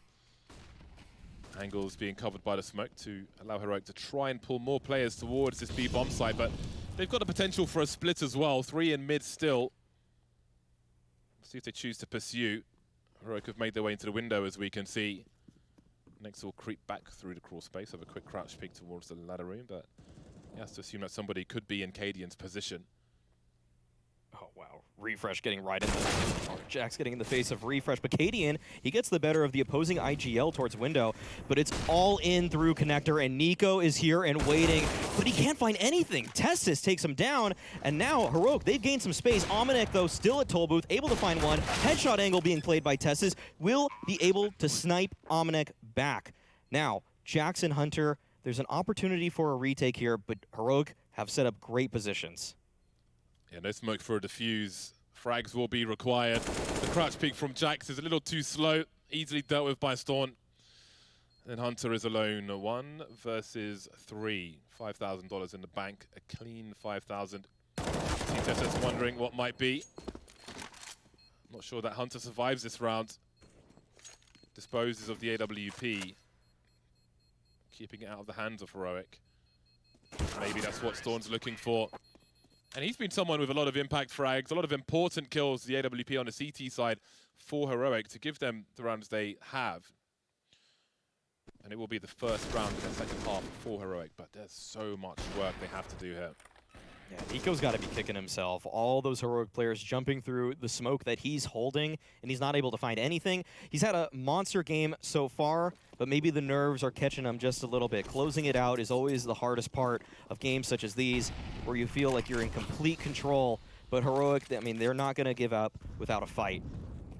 [SPEAKER 2] Angles being covered by the smoke to allow Heroic to try and pull more players towards this B bomb site, but they've got the potential for a split as well. 3 in mid still. See if they choose to pursue. Heroic have made their way into the window, as we can see. Next will creep back through the crawl space, have a quick crouch peek towards the ladder room, but he has to assume that somebody could be in Cadian's position.
[SPEAKER 1] Oh, wow. Refresh getting right in the... Jax getting in the face of Refresh. But Cadian, he gets the better of the opposing IGL towards window. But it's all in through connector, and Niko is here and waiting. But he can't find anything. Tessis takes him down, and now Heroic, they've gained some space. Ominek, though, still at toll booth, able to find one. Headshot angle being played by Tessis. Will be able to snipe Ominek back. Now, Jax and Hunter, there's an opportunity for a retake here, but Heroic have set up great positions.
[SPEAKER 2] Yeah, no smoke for a defuse. Frags will be required. The crouch peek from Jax is a little too slow. Easily dealt with by Storm. Then Hunter is alone. 1 versus 3. $5,000 in the bank. A clean 5,000. TTS wondering what might be. Not sure that Hunter survives this round. Disposes of the AWP. Keeping it out of the hands of Heroic. Maybe that's what Storm's looking for. And he's been someone with a lot of impact frags, a lot of important kills, the AWP on the CT side for Heroic to give them the rounds they have. And it will be the first round in the second half for Heroic, but there's so much work they have to do here.
[SPEAKER 1] Yeah, Niko's got to be kicking himself. All those heroic players jumping through the smoke that he's holding, and he's not able to find anything. He's had a monster game so far, but maybe the nerves are catching him just a little bit. Closing it out is always the hardest part of games such as these, where you feel like you're in complete control. But heroic, I mean, they're not going to give up without a fight.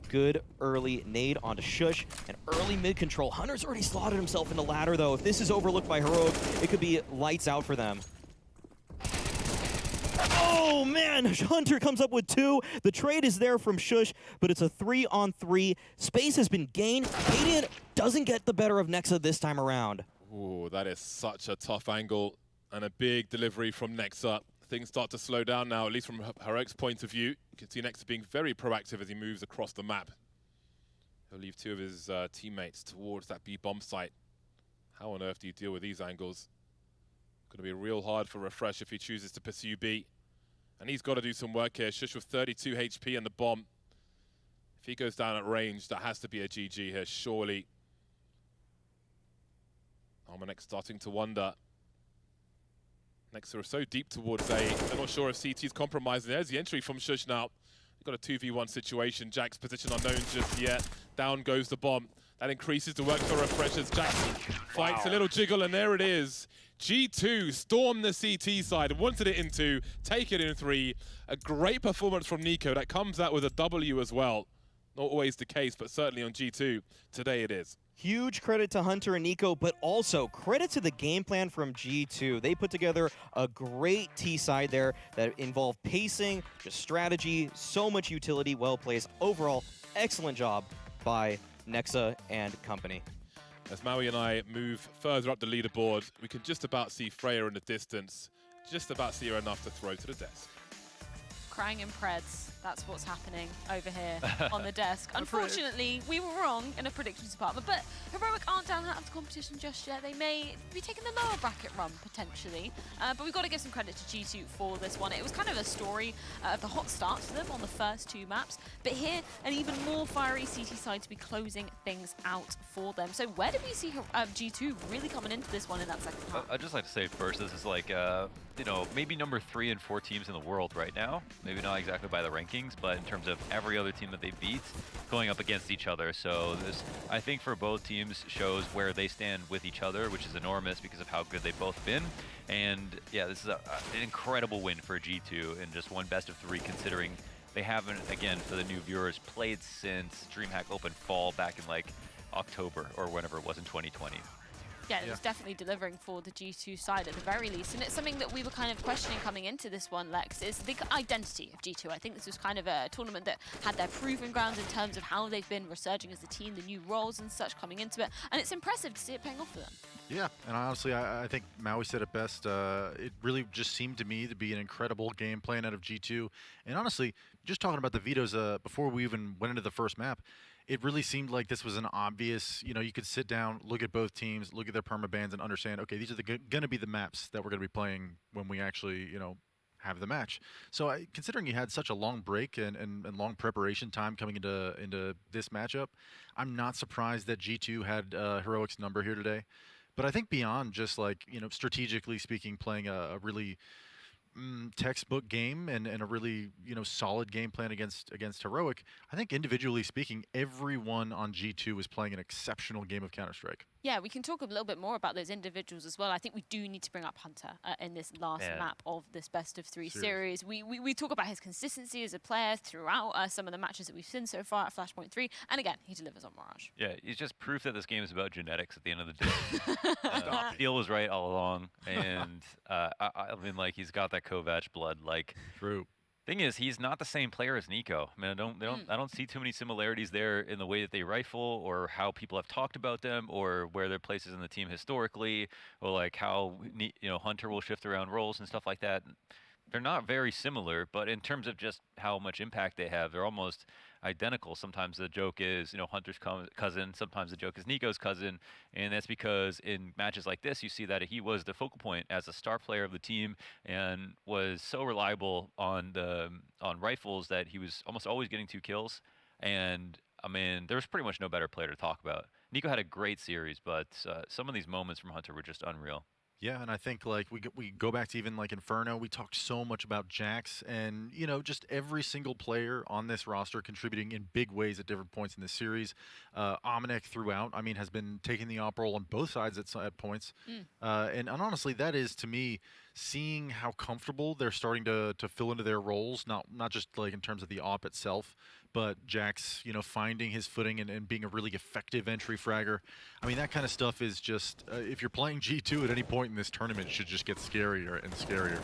[SPEAKER 1] Good early nade onto Shush, and early mid control. Hunter's already slotted himself in the ladder, though. If this is overlooked by heroic, it could be lights out for them. Oh, man, Hunter comes up with 2. The trade is there from Shush, but it's a 3-on-3. Space has been gained. Radiant doesn't get the better of Nexa this time around.
[SPEAKER 2] Ooh, that is such a tough angle and a big delivery from Nexa. Things start to slow down now, at least from Heroic's point of view. You can see Nexa being very proactive as he moves across the map. He'll leave 2 of his teammates towards that B bomb site. How on earth do you deal with these angles? Going to be real hard for Refresh if he chooses to pursue B. And he's got to do some work here. Shush with 32 HP and the bomb. If he goes down at range, that has to be a GG here, surely. Armanek starting to wonder. Nexa are so deep towards A. They're not sure if CT's compromising. There's the entry from Shush now. We've got a 2v1 situation. Jack's position unknown just yet. Down goes the bomb. That increases the work for Refresh as Jack fights a little jiggle, and there it is. G2 storm the CT side, wanted it in 2, take it in 3. A great performance from Niko that comes out with a W as well. Not always the case, but certainly on G2, today it is.
[SPEAKER 1] Huge credit to Hunter and Niko, but also credit to the game plan from G2. They put together a great T side there that involved pacing, just strategy, so much utility, well placed. Overall, excellent job by Nexa and company.
[SPEAKER 2] As Maui and I move further up the leaderboard, we can just about see Freya in the distance, just about see her enough to throw to the desk.
[SPEAKER 3] Crying in Preds. That's what's happening over here on the desk. Unfortunately, we were wrong in a predictions department, but Heroic aren't down out of the competition just yet. They may be taking the lower bracket run, potentially. But we've got to give some credit to G2 for this one. It was kind of a story of the hot start for them on the first 2 maps, but here, an even more fiery CT side to be closing things out for them. So where did we see G2 really coming into this one in that second half?
[SPEAKER 4] I'd just like to say first, this is like, you know, maybe number 3 and 4 teams in the world right now. Maybe not exactly by the rankings, but in terms of every other team that they beat going up against each other. So this, I think for both teams, shows where they stand with each other, which is enormous because of how good they've both been. And yeah, this is an incredible win for G2 and just one best of 3 considering they haven't, again, for the new viewers, played since DreamHack Open Fall back in like October or whenever it was in 2020.
[SPEAKER 3] Yeah, it was definitely delivering for the G2 side at the very least. And it's something that we were kind of questioning coming into this one, Lex, is the identity of G2. I think this was kind of a tournament that had their proving grounds in terms of how they've been resurging as a team, the new roles and such coming into it. And it's impressive to see it paying off for them.
[SPEAKER 5] Yeah, and honestly, I think Maui said it best. It really just seemed to me to be an incredible game plan out of G2. And honestly, just talking about the vetoes before we even went into the first map, it really seemed like this was an obvious, you know, you could sit down, look at both teams, look at their permabans and understand, okay, these are going to be the maps that we're going to be playing when we actually, you know, have the match. So considering you had such a long break and long preparation time coming into this matchup, I'm not surprised that G2 had Heroic's number here today. But I think beyond just like, you know, strategically speaking, playing a really textbook game and a really, you know, solid game plan against Heroic, I think individually speaking, everyone on G2 was playing an exceptional game of Counter-Strike.
[SPEAKER 3] Yeah, we can talk a little bit more about those individuals as well. I think we do need to bring up Hunter in this last map of this best of 3 series. We talk about his consistency as a player throughout some of the matches that we've seen so far at Flashpoint 3. And again, he delivers on Mirage.
[SPEAKER 4] Yeah, it's just proof that this game is about genetics at the end of the day. Deal was right all along. And I mean, like, he's got that Kovac blood. Like,
[SPEAKER 5] True.
[SPEAKER 4] Thing is, he's not the same player as Niko. I mean, I don't see too many similarities there in the way that they rifle, or how people have talked about them, or where their places in the team historically, or like how, you know, Hunter will shift around roles and stuff like that. They're not very similar, but in terms of just how much impact they have, they're almost identical. Sometimes the joke is, you know, Hunter's cousin. Sometimes the joke is Niko's cousin. And that's because in matches like this, you see that he was the focal point as a star player of the team and was so reliable on rifles that he was almost always getting 2 kills. And I mean, there was pretty much no better player to talk about. Niko had a great series, but some of these moments from Hunter were just unreal.
[SPEAKER 5] Yeah, and I think like we go back to even like Inferno. We talked so much about Jax, and just every single player on this roster contributing in big ways at different points in this series. Omnic throughout, I mean, has been taking the op role on both sides at points, and honestly, that is to me seeing how comfortable they're starting to fill into their roles. Not just like in terms of the op itself, but Jax, finding his footing and being a really effective entry fragger. I mean, that kind of stuff is just, if you're playing G2 at any point in this tournament, it should just get scarier and scarier.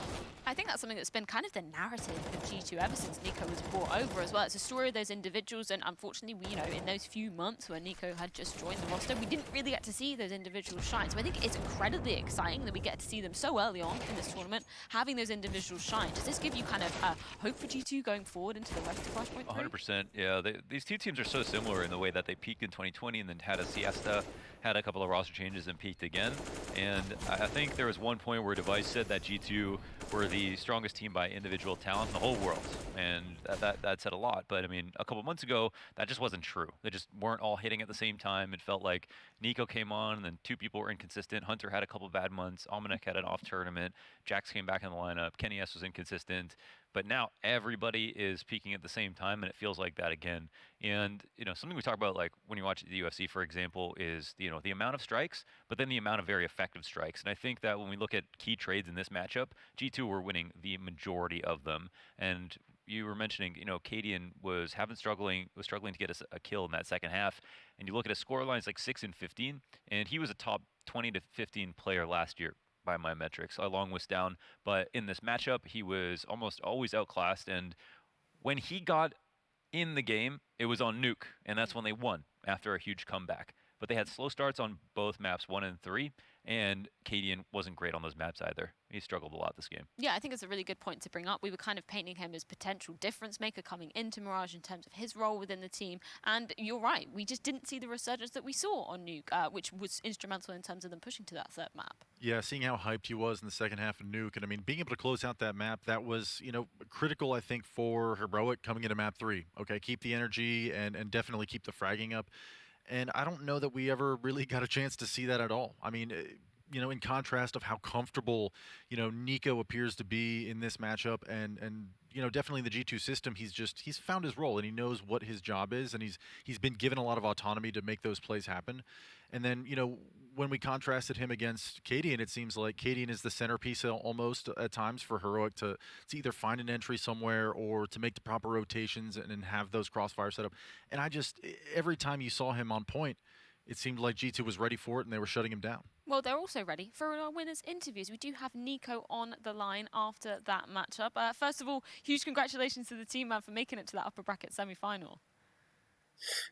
[SPEAKER 3] I think that's something that's been kind of the narrative of G2 ever since Niko was brought over as well. It's a story of those individuals, and unfortunately, in those few months where Niko had just joined the roster, we didn't really get to see those individuals shine. So I think it's incredibly exciting that we get to see them so early on in this tournament, having those individuals shine. Does this give you kind of hope for G2 going forward into the rest of Flashpoint 3?
[SPEAKER 4] 100%. Yeah, these two teams are so similar in the way that they peaked in 2020 and then had a siesta, had a couple of roster changes and peaked again. And I think there was one point where Device said that G2 were the strongest team by individual talent in the whole world. And that said a lot. But I mean, a couple months ago, that just wasn't true. They just weren't all hitting at the same time. It felt like Niko came on and then two people were inconsistent. Hunter had a couple bad months. Almanac had an off tournament. Jax came back in the lineup. Kenny S was inconsistent. But now everybody is peaking at the same time, and it feels like that again. And something we talk about, like when you watch the UFC, for example, is the amount of strikes, but then the amount of very effective strikes. And I think that when we look at key trades in this matchup, G2 were winning the majority of them. And you were mentioning, Cadian was struggling to get a kill in that second half. And you look at his score lines like 6 and 15, and he was a top 20 to 15 player last year by my metrics, along with Down. But in this matchup, he was almost always outclassed. And when he got in the game, it was on Nuke, and that's when they won after a huge comeback. But they had slow starts on both maps 1 and 3, and Cadian wasn't great on those maps either. He struggled a lot this game.
[SPEAKER 3] Yeah, I think it's a really good point to bring up. We were kind of painting him as potential difference maker coming into Mirage in terms of his role within the team. And you're right, we just didn't see the resurgence that we saw on Nuke, which was instrumental in terms of them pushing to that third map.
[SPEAKER 5] Yeah, seeing how hyped he was in the second half of Nuke, and I mean, being able to close out that map, that was, critical, I think, for Heroic coming into map 3. Okay, keep the energy and definitely keep the fragging up. And I don't know that we ever really got a chance to see that at all. I mean, in contrast of how comfortable, Niko appears to be in this matchup, and definitely the G2 system, he's found his role and he knows what his job is, and he's been given a lot of autonomy to make those plays happen. And then, when we contrasted him against Cadian, it seems like Cadian is the centerpiece almost at times for Heroic to either find an entry somewhere or to make the proper rotations and have those crossfires set up. And every time you saw him on point, it seemed like G2 was ready for it and they were shutting him down.
[SPEAKER 3] Well, they're also ready for our winners' interviews. We do have Niko on the line after that matchup. First of all, huge congratulations to the team, man, for making it to that upper bracket semi-final.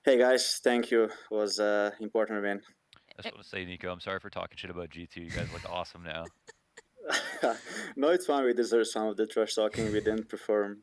[SPEAKER 6] Hey guys, thank you. It was an important win.
[SPEAKER 4] I just want to say, Niko, I'm sorry for talking shit about G2. You guys look awesome now.
[SPEAKER 6] No, it's fine. We deserve some of the trash talking. We didn't perform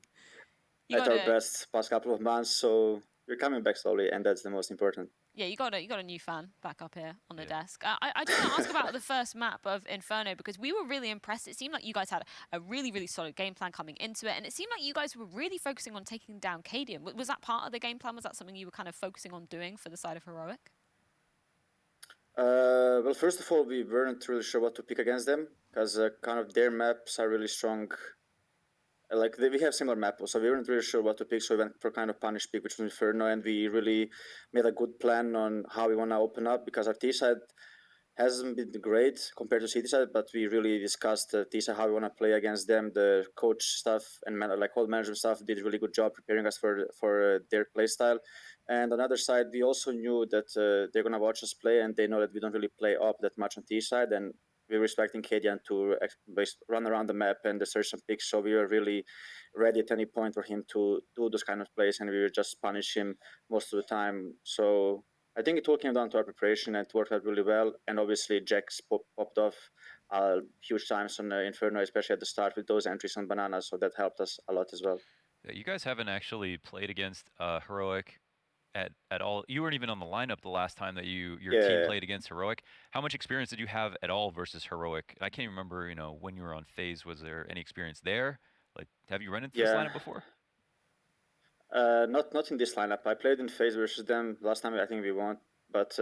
[SPEAKER 6] at our best past couple of months, so we're coming back slowly, and that's the most important.
[SPEAKER 3] Yeah, you got a new fan back up here on the desk. I do want to ask about the first map of Inferno, because we were really impressed. It seemed like you guys had a really, really solid game plan coming into it, and it seemed like you guys were really focusing on taking down Cadian. Was that part of the game plan? Was that something you were kind of focusing on doing for the side of Heroic?
[SPEAKER 6] Well, first of all, we weren't really sure what to pick against them, because kind of their maps are really strong. We have similar maps, so we weren't really sure what to pick, so we went for kind of punish pick, which was Inferno, and we really made a good plan on how we want to open up, because our T-side hasn't been great compared to CT side, but we really discussed T-side, how we want to play against them. The coach staff and whole management staff did a really good job preparing us for their play style. And on the other side, we also knew that they're going to watch us play, and they know that we don't really play up that much on T-side, and we were expecting Cadian to run around the map and search some picks, so we were really ready at any point for him to do those kind of plays, and we would just punish him most of the time. So I think it all came down to our preparation, and it worked out really well. And obviously, Jax popped off huge times on Inferno, especially at the start with those entries on Banana, so that helped us a lot as well.
[SPEAKER 4] Yeah, you guys haven't actually played against Heroic at all. You weren't even on the lineup the last time that your team played against Heroic. How much experience did you have at all versus Heroic? I can't even remember, when you were on FaZe, was there any experience there? Like, have you run into this lineup before?
[SPEAKER 6] Not in this lineup. I played in FaZe versus them last time. I think we won But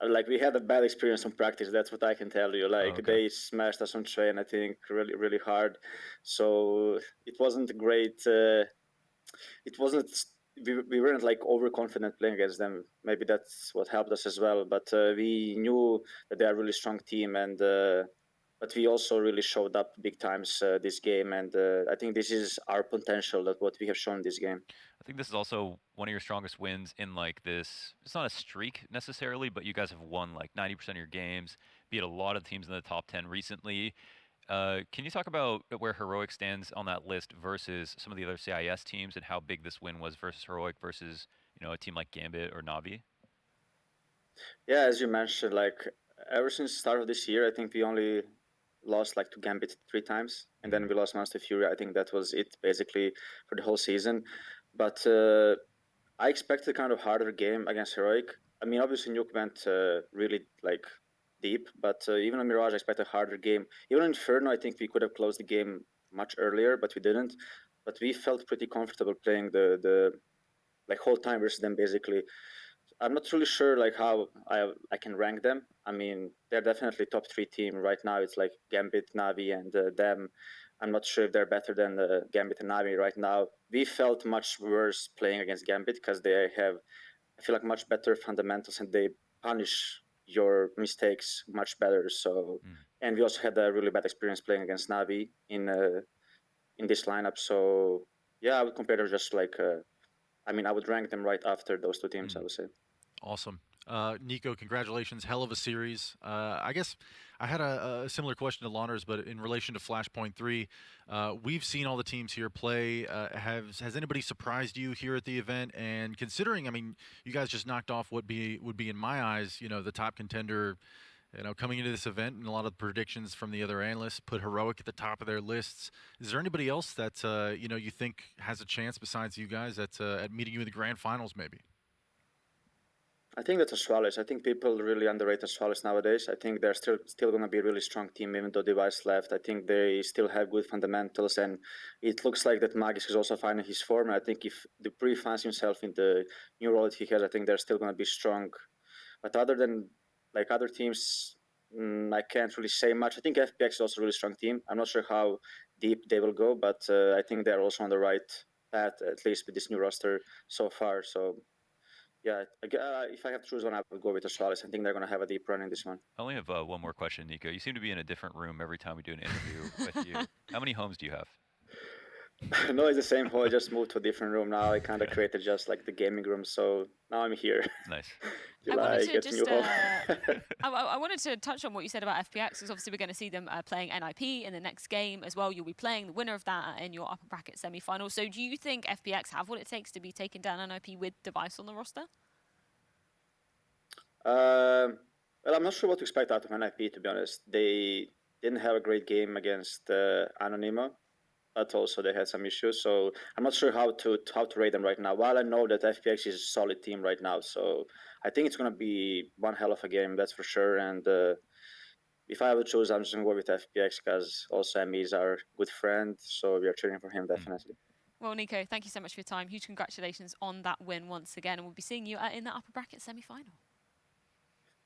[SPEAKER 6] like we had a bad experience on practice. That's what I can tell you. Like
[SPEAKER 4] okay.
[SPEAKER 6] they smashed us on train, I think, really hard. So it wasn't great. It wasn't. We weren't like overconfident playing against them. Maybe that's what helped us as well. But we knew that they are a really strong team, and but we also really showed up big times this game. And I think this is our potential, that what we have shown this game.
[SPEAKER 4] I think this is also one of your strongest wins in like this. It's not a streak necessarily, but you guys have won like 90% of your games, beat a lot of teams in the top 10 recently. Can you talk about where Heroic stands on that list versus some of the other CIS teams and how big this win was versus Heroic versus a team like Gambit or Navi?
[SPEAKER 6] Yeah, as you mentioned, like ever since the start of this year, I think we only lost like to Gambit 3 times, and then we lost once to Fury. I think that was it basically for the whole season. But I expected a kind of harder game against Heroic. I mean, obviously Nuke went really like deep, but even on Mirage, I expected a harder game. Even on Inferno, I think we could have closed the game much earlier, but we didn't. But we felt pretty comfortable playing the like whole time versus them basically. I'm not really sure like how I can rank them. I mean, they're definitely top 3 team right now. It's like Gambit, Navi, and them. I'm not sure if they're better than Gambit and Navi right now. We felt much worse playing against Gambit because they have, I feel like, much better fundamentals and they punish your mistakes much better. So, and we also had a really bad experience playing against Navi in this lineup. So, yeah, I would compare them just like. I mean, I would rank them right after those 2 teams. I would say.
[SPEAKER 5] Awesome. Niko, congratulations. Hell of a series. I guess I had a similar question to Launers, but in relation to Flashpoint 3, we've seen all the teams here play. Has anybody surprised you here at the event? And considering, I mean, you guys just knocked off what would be in my eyes, the top contender, coming into this event, and a lot of the predictions from the other analysts put Heroic at the top of their lists. Is there anybody else that, you think has a chance besides you guys at meeting you in the grand finals maybe?
[SPEAKER 6] I think that's Astralis. I think people really underrate Astralis nowadays. I think they're still going to be a really strong team, even though Device left. I think they still have good fundamentals, and it looks like that Magis is also finding his form. And I think if Dupree finds himself in the new role that he has, I think they're still going to be strong. But other than like other teams, I can't really say much. I think FPX is also a really strong team. I'm not sure how deep they will go, but I think they're also on the right path, at least with this new roster so far. So yeah, if I have to choose one, I would go with Astralis. I think they're going to have a deep run in this one.
[SPEAKER 4] I only have one more question, Niko. You seem to be in a different room every time we do an interview with you. How many homes do you have?
[SPEAKER 6] No, it's the same hole. I just moved to a different room now. I kind of created just like the gaming room, so now I'm here.
[SPEAKER 4] Nice.
[SPEAKER 6] I
[SPEAKER 3] wanted to touch on what you said about FPX, because obviously we're going to see them playing NIP in the next game as well. You'll be playing the winner of that in your upper bracket semi-final. So do you think FPX have what it takes to be taking down NIP with Device on the roster?
[SPEAKER 6] Well, I'm not sure what to expect out of NIP, to be honest. They didn't have a great game against Anonimo, but also they had some issues. So I'm not sure how to rate them right now. While I know that FPX is a solid team right now, so I think it's going to be one hell of a game, that's for sure. And if I would choose, I'm just going to go with FPX because also Emi is our good friend, so we are cheering for him definitely.
[SPEAKER 3] Well, Niko, thank you so much for your time. Huge congratulations on that win once again, and we'll be seeing you in the upper bracket semi-final.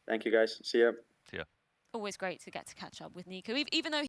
[SPEAKER 6] Thank you, guys. See ya.
[SPEAKER 4] See ya.
[SPEAKER 3] Always great to get to catch up with Niko, even though